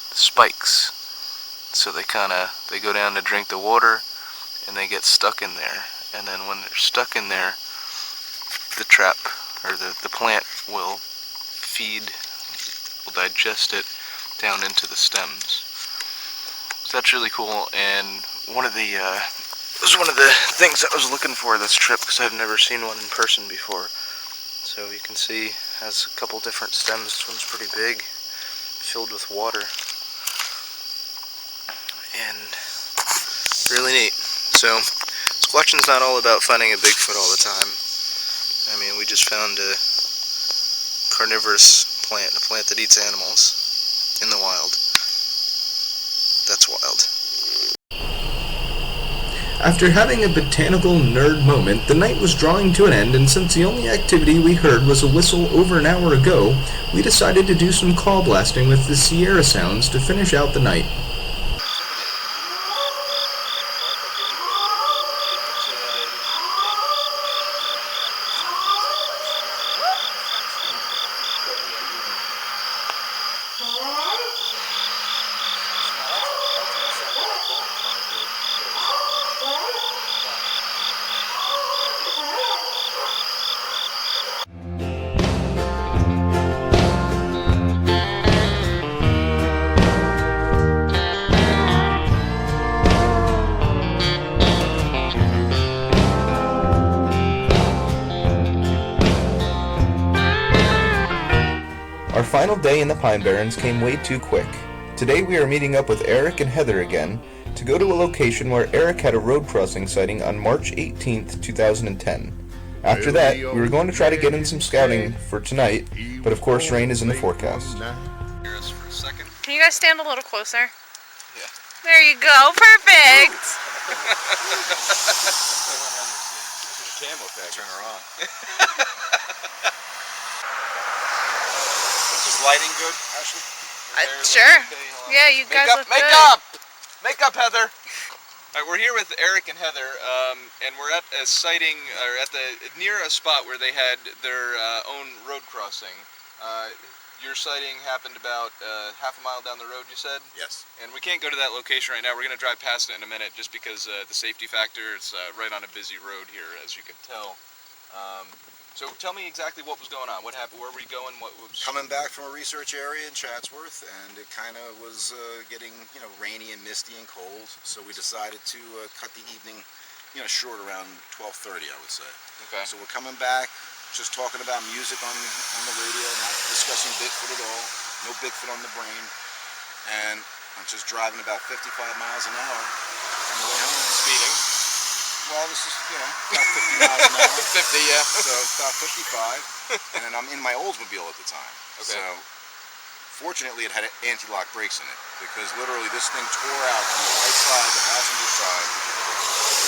the spikes. So they go down to drink the water, and they get stuck in there. And then when they're stuck in there, the trap, or the plant will digest it down into the stems. So that's really cool, and it was one of the things I was looking for this trip, because I've never seen one in person before. So you can see it has a couple different stems. This one's pretty big, filled with water, and really neat. So Squatching's not all about finding a Bigfoot all the time. I mean, we just found a carnivorous plant, a plant that eats animals in the wild. That's wild. After having a botanical nerd moment, the night was drawing to an end, and since the only activity we heard was a whistle over an hour ago, we decided to do some call blasting with the Sierra sounds to finish out the night. Our final day in the Pine Barrens came way too quick. Today we are meeting up with Eric and Heather again to go to a location where Eric had a road crossing sighting on March 18th, 2010. After that, we were going to try to get in some scouting for tonight, but of course rain is in the forecast. Can you guys stand a little closer? Yeah. There you go. Perfect. Turn her on. Is lighting good, Ashley? Sure. Yeah, you guys look good. Makeup, Heather! Alright, we're here with Eric and Heather, and we're at a sighting, or near a spot where they had their own road crossing. Your sighting happened about half a mile down the road, you said? Yes. And we can't go to that location right now. We're going to drive past it in a minute just because the safety factor, it's right on a busy road here, as you can tell. So tell me exactly what was going on. What happened? Where were we going? What was coming back from a research area in Chatsworth, and it kind of was getting, rainy and misty and cold. So we decided to cut the evening, short around 12:30, I would say. Okay. So we're coming back, just talking about music on the radio, not discussing Bigfoot at all. No Bigfoot on the brain, and I'm just driving about 55 miles an hour on the way home. Speeding. Well, this is, about 50 miles an hour. 50, yeah. So it's about 55, and then I'm in my Oldsmobile at the time. Okay. So, fortunately, it had anti-lock brakes in it, because literally this thing tore out from the right side, the passenger side,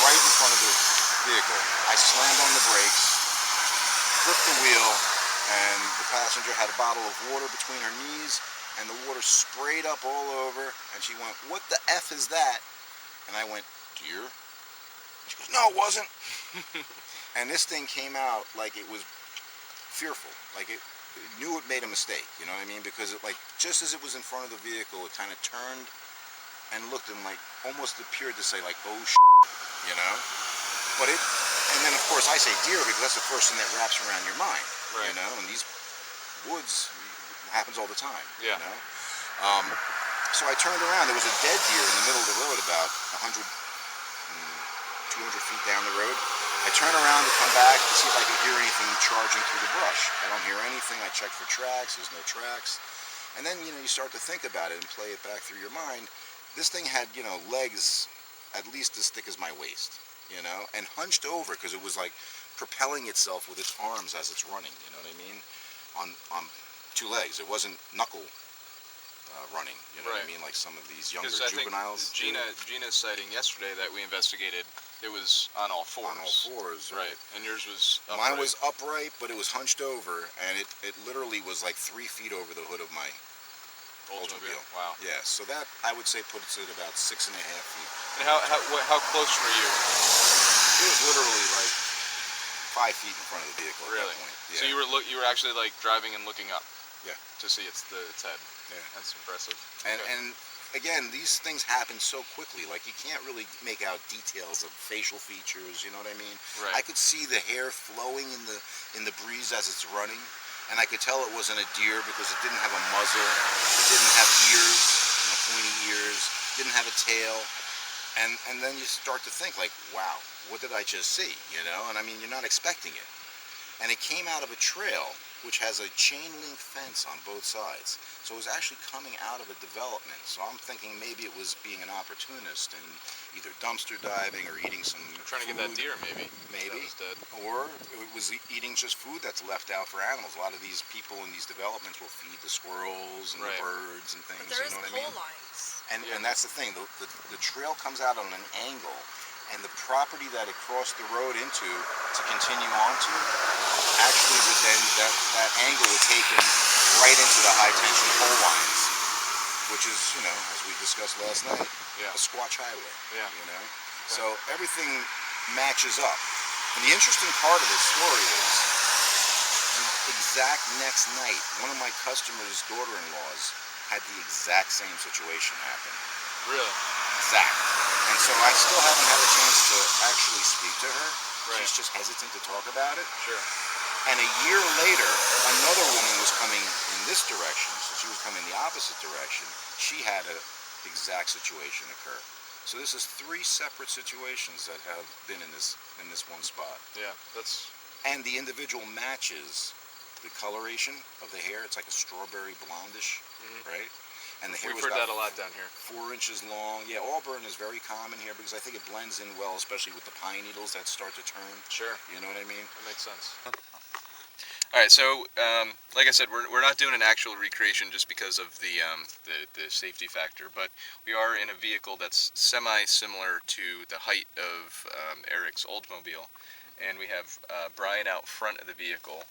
right in front of the vehicle. I slammed on the brakes, flipped the wheel, and the passenger had a bottle of water between her knees, and the water sprayed up all over, and she went, "What the F is that?" And I went, "Deer?" She goes, "No, it wasn't." And this thing came out like it was fearful, like it knew it made a mistake, you know what I mean? Because it, just as it was in front of the vehicle, it kind of turned and looked and almost appeared to say "Oh shit," But and then of course I say deer because that's the first thing that wraps around your mind, right. In these woods, it happens all the time, yeah. So I turned around. There was a dead deer in the middle of the road about 200 feet down the road. I turn around to come back to see if I could hear anything charging through the brush. I don't hear anything. I check for tracks. There's no tracks. And then, you start to think about it and play it back through your mind. This thing had, legs at least as thick as my waist, and hunched over because it was propelling itself with its arms as it's running, you know what I mean? On two legs. It wasn't knuckle running, you know what I mean? Like some of these younger juveniles. Gina's sighting yesterday that we investigated, it was on all fours. On all fours, right. And yours was upright. Mine was upright, but it was hunched over, and it literally was 3 feet over the hood of my Oldsmobile. Wow. Yeah, so that I would say puts it about 6.5 feet. And how close were you? It was literally 5 feet in front of the vehicle. Really? At that point. Yeah. So you were actually driving and looking up. Yeah. To see its head. Yeah. That's impressive. And again, these things happen so quickly. You can't really make out details of facial features. You know what I mean? Right. I could see the hair flowing in the breeze as it's running, and I could tell it wasn't a deer because it didn't have a muzzle, it didn't have ears, pointy ears, didn't have a tail, and then you start to think wow, what did I just see? And I mean, you're not expecting it, and it came out of a trail which has a chain link fence on both sides. So it was actually coming out of a development. So I'm thinking maybe it was being an opportunist and either dumpster diving or eating some trying to get that deer, maybe. Maybe. That was dead. Or it was eating just food that's left out for animals. A lot of these people in these developments will feed the squirrels and the birds and things. But there is you know what pole I mean? lines. And that's the thing. The trail comes out on an angle, and the property that it crossed the road into to continue onto, actually would then, that angle would take him right into the high tension pole lines, which is, you know, as we discussed last night, a Squatch highway, you know? So everything matches up. And the interesting part of this story is the exact next night, one of my customers' daughter-in-laws had the exact same situation happen. Really? Exact. And so I still haven't had a chance to actually speak to her. She's just hesitant to talk about it. Sure. And a year later, another woman was coming in this direction, so she was coming the opposite direction. She had an exact situation occur. So this is 3 separate situations that have been in this one spot. Yeah, that's... And the individual matches the coloration of the hair. It's like a strawberry blondish, right? And the hair We've was heard about that a lot down here. 4 inches long. Yeah, auburn is very common here because I think it blends in well, especially with the pine needles that start to turn. Sure. You know what I mean? That makes sense. All right, so like I said, we're not doing an actual recreation just because of the safety factor, but we are in a vehicle that's semi-similar to the height of Eric's Oldsmobile, and we have Brian out front of the vehicle,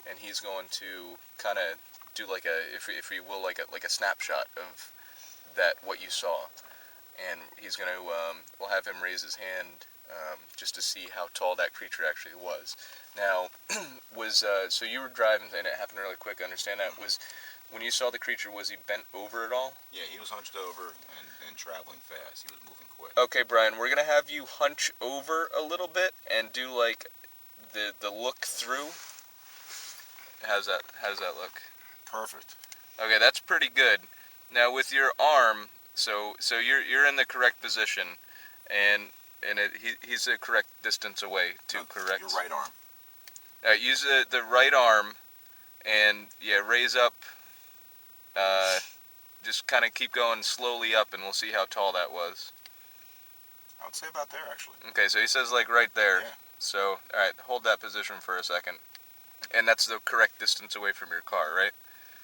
and he's going to kind of do like a, if you will, like a snapshot of what you saw, and he's going to we'll have him raise his hand just to see how tall that creature actually was. Now, so you were driving and it happened really quick. I understand that. Was when you saw the creature, was he bent over at all? Yeah, he was hunched over and traveling fast. He was moving quick. Okay, Brian, we're gonna have you hunch over a little bit and do like the look through. How does that look? Perfect. Okay, that's pretty good. Now with your arm, so you're in the correct position, and he's the correct distance away too, correct? Your right arm. Use the right arm, and raise up. Just kind of keep going slowly up, and we'll see how tall that was. I would say about there, actually. Okay, so he says like right there. Yeah. So, all right, hold that position for a second. And that's the correct distance away from your car, right?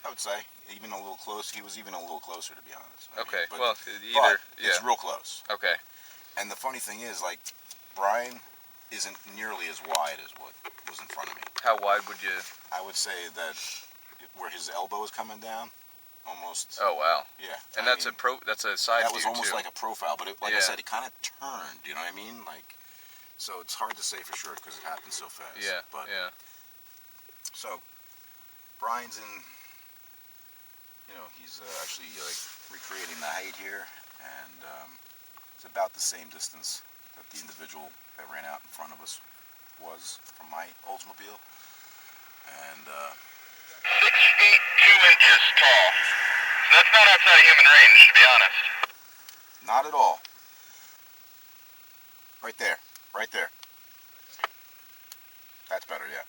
I would say even a little close. He was even a little closer, to be honest. Okay, but it's real close. Okay. And the funny thing is, like, Brian isn't nearly as wide as what was in front of me. How wide would you? I would say that where his elbow is coming down, almost. Oh wow. Yeah. And that's a side That view was almost too. like a profile, but like I said, it kind of turned. You know what I mean? Like, so it's hard to say for sure because it happened so fast. Yeah. But yeah. So Brian's in. You know, he's actually like recreating the height here, and it's about the same distance that the individual that ran out in front of us was from my Oldsmobile. And 6 feet 2 inches tall. So that's not outside of human range, to be honest. not at all. Right there. Right there. That's better, yeah.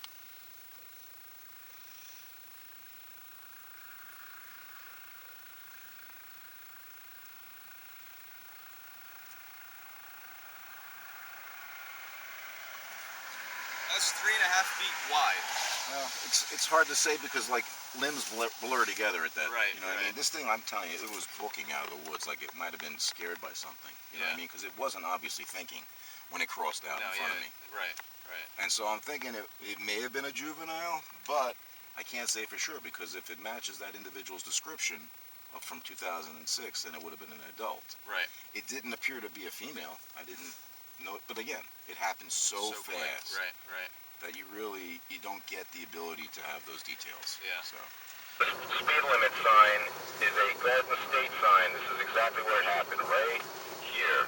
That's 3.5 feet wide. Well, it's hard to say because like limbs blur together at that. Right. You know what I mean? This thing, I'm telling you, it was booking out of the woods like it might have been scared by something. You know what I mean? Because it wasn't obviously thinking when it crossed out in front of me. Right. Right. And so I'm thinking it may have been a juvenile, but I can't say for sure because if it matches that individual's description from 2006, then it would have been an adult. Right. It didn't appear to be a female. I didn't know it, but again, it happened so fast. Right. Right. That you don't get the ability to have those details. Yeah. So. The speed limit sign is a Garden State sign. This is exactly where it happened, right here.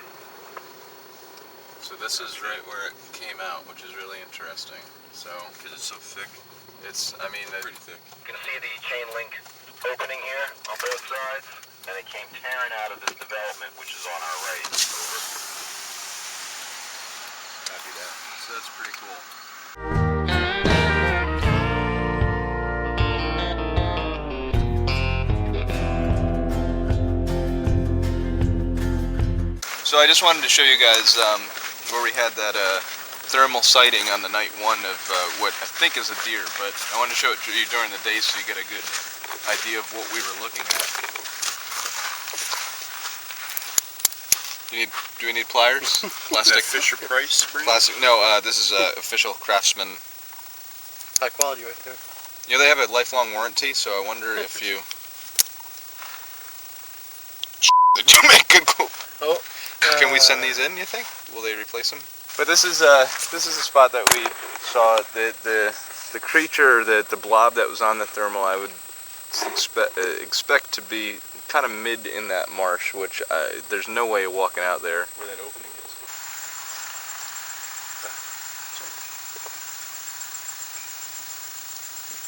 So this is right where it came out, which is really interesting. So because it's so thick, I mean, pretty thick. You can see the chain link opening here on both sides, and it came tearing out of this development, which is on our right. Over. Copy that. So that's pretty cool. So I just wanted to show you guys where we had that thermal sighting on the night one of what I think is a deer, but I wanted to show it to you during the day so you get a good idea of what we were looking at. Do we need pliers? Plastic. Fisher Price. Plastic. No, this is official Craftsman. High quality right there. You know, they have a lifelong warranty, so I wonder if you. Did you make a go? Oh. Can we send these in? You think? Will they replace them? But this is a spot that we saw. The creature, the blob that was on the thermal, I would expect to be kind of mid in that marsh, which there's no way of walking out there. Where that opening is.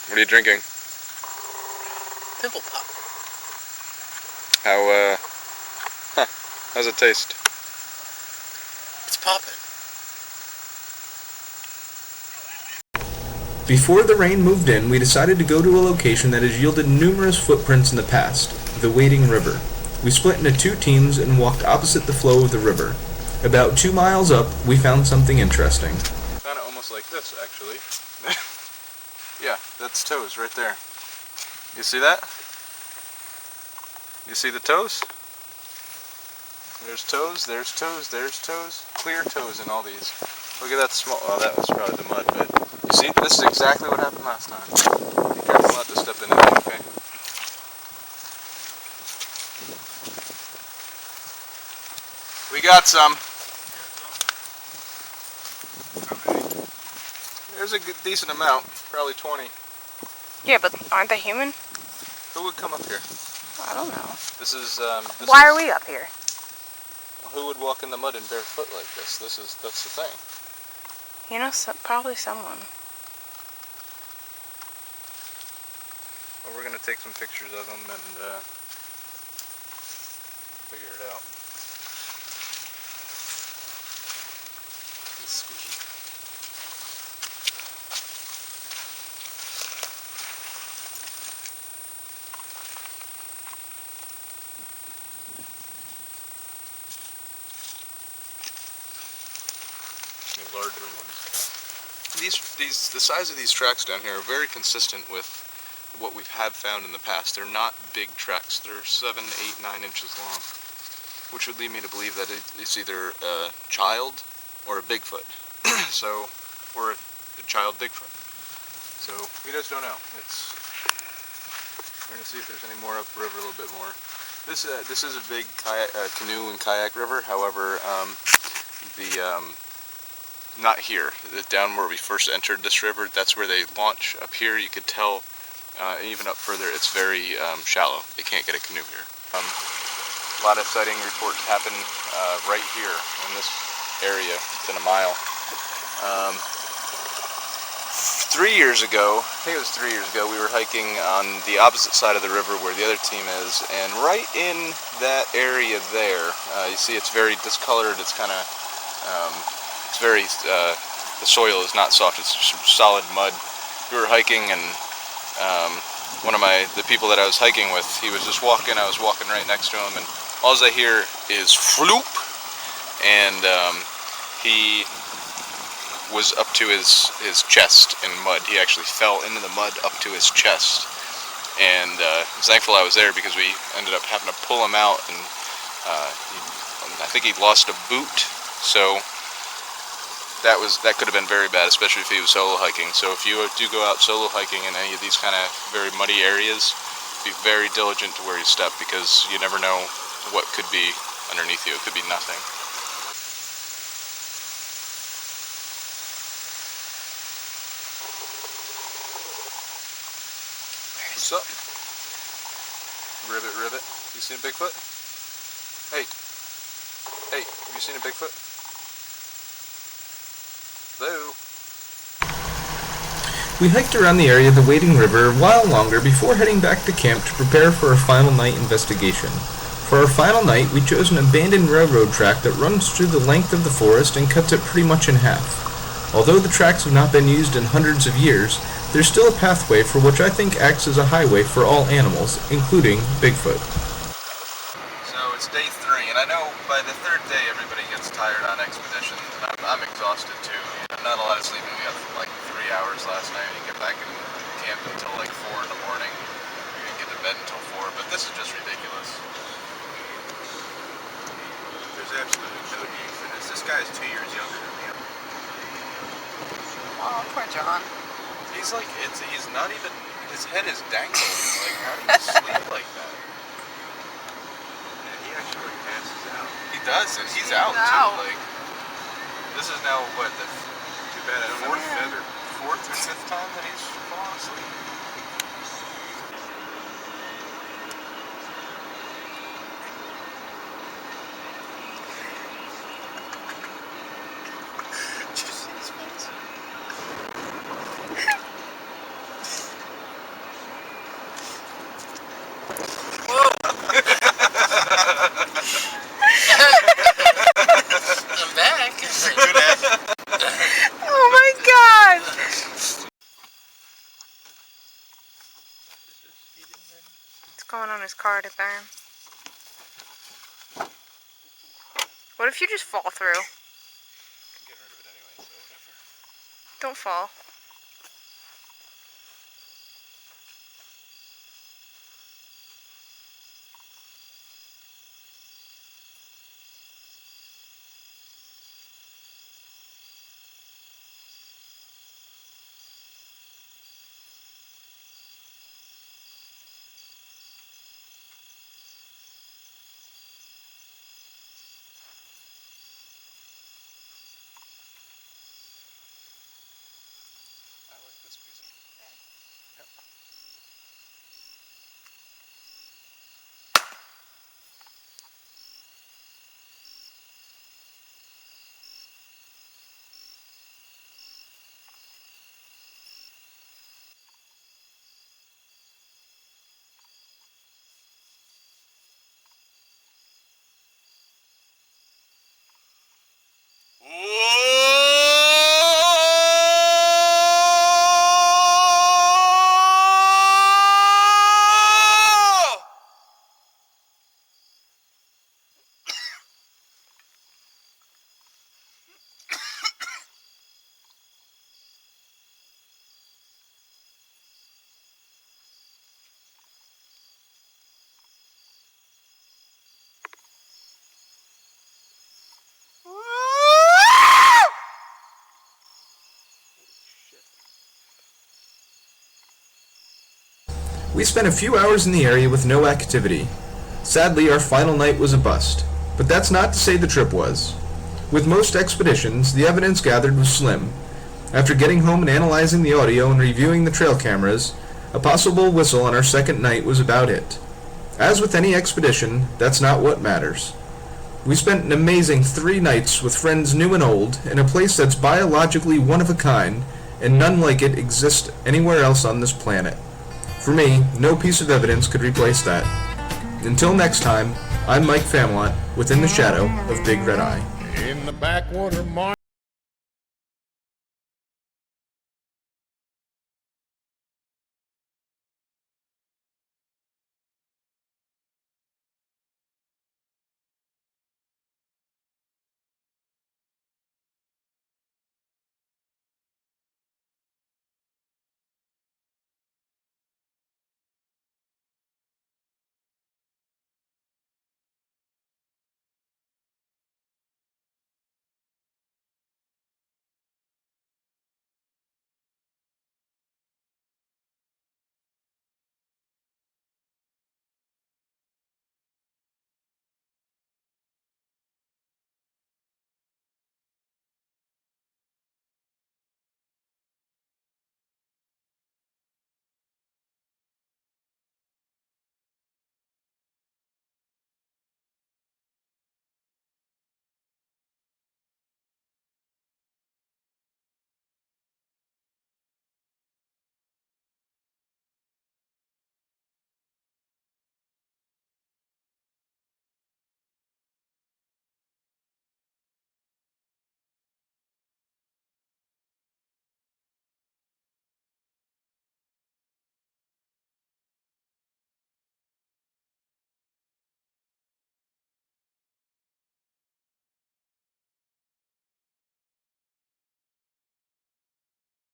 What are you drinking? Pimple Pop. How's it taste? It's popping. Before the rain moved in, we decided to go to a location that has yielded numerous footprints in the past, the Wading River. We split into 2 teams and walked opposite the flow of the river. About 2 miles up, we found something interesting. Kind of almost like this, actually. Yeah, that's toes right there. You see that? You see the toes? There's toes, there's toes, there's toes. Clear toes in all these. Look at that small, oh, that was probably the mud, but you see, this is exactly what happened last time. Be careful not to step in it, okay? We got some. There's a good, decent amount, probably 20. Yeah, but aren't they human? Who would come up here? I don't know. This is. Why are we up here? Who would walk in the mud and barefoot like this? That's the thing. You know, probably someone. Well, we're gonna take some pictures of them and figure it out. It's squishy. Larger ones. The size of these tracks down here are very consistent with what we have found in the past. They're not big tracks. They're 7, 8, 9 inches long, which would lead me to believe that it's either a child or a Bigfoot. So, or a child Bigfoot. So we just don't know. We're gonna see if there's any more upriver a little bit more. This is a big canoe and kayak river. However, not here. Down where we first entered this river, that's where they launch. Up here, you could tell, even up further, it's very shallow. They can't get a canoe here. A lot of sighting reports happen right here in this area, within a mile. 3 years ago, I think it was 3 years ago, we were hiking on the opposite side of the river where the other team is, and right in that area there, you see it's very discolored. It's kind of it's very, the soil is not soft, it's solid mud. We were hiking and one of the people that I was hiking with, he was just walking, I was walking right next to him, and all I hear is floop, and he was up to his chest in mud. He actually fell into the mud up to his chest, and I was thankful I was there because we ended up having to pull him out, and I think he lost a boot, so that could have been very bad, especially if he was solo hiking. So if you do go out solo hiking in any of these kind of very muddy areas, be very diligent to where you step, because you never know what could be underneath you. It could be nothing. What's up? Ribbit, ribbit. You seen a Bigfoot? Hey. Hey, have you seen a Bigfoot? Hello? We hiked around the area of the Wading River a while longer before heading back to camp to prepare for our final night investigation. For our final night, we chose an abandoned railroad track that runs through the length of the forest and cuts it pretty much in half. Although the tracks have not been used in hundreds of years, there's still a pathway for which I think acts as a highway for all animals, including Bigfoot. So it's day 3, and I know by the 3rd day everybody gets tired on expeditions, and I'm exhausted too. Not a lot of sleeping. We got like 3 hours last night. You get back in camp until like 4 in the morning. We didn't get to bed until 4, but this is just ridiculous. If there's absolutely no need for this. This guy is 2 years younger than me. Oh, poor John. He's like, he's not even, his head is dangling. Like, how do you sleep like that? And he actually like passes out. He does, and he's out too. Like, this is now what, too bad I don't know, fourth or fifth time that he's fallen asleep. I'm back. Good at it. Oh my god! What's going on his card up there? What if you just fall through? I'm getting rid of it anyway, so whatever. Don't fall. I like this music. Yep. We spent a few hours in the area with no activity. Sadly, our final night was a bust, but that's not to say the trip was. With most expeditions, the evidence gathered was slim. After getting home and analyzing the audio and reviewing the trail cameras, a possible whistle on our second night was about it. As with any expedition, that's not what matters. We spent an amazing 3 nights with friends new and old in a place that's biologically one of a kind, and none like it exists anywhere else on this planet. For me, no piece of evidence could replace that. Until next time, I'm Mike Famlott, within the shadow of Big Red Eye. In the backwater marsh.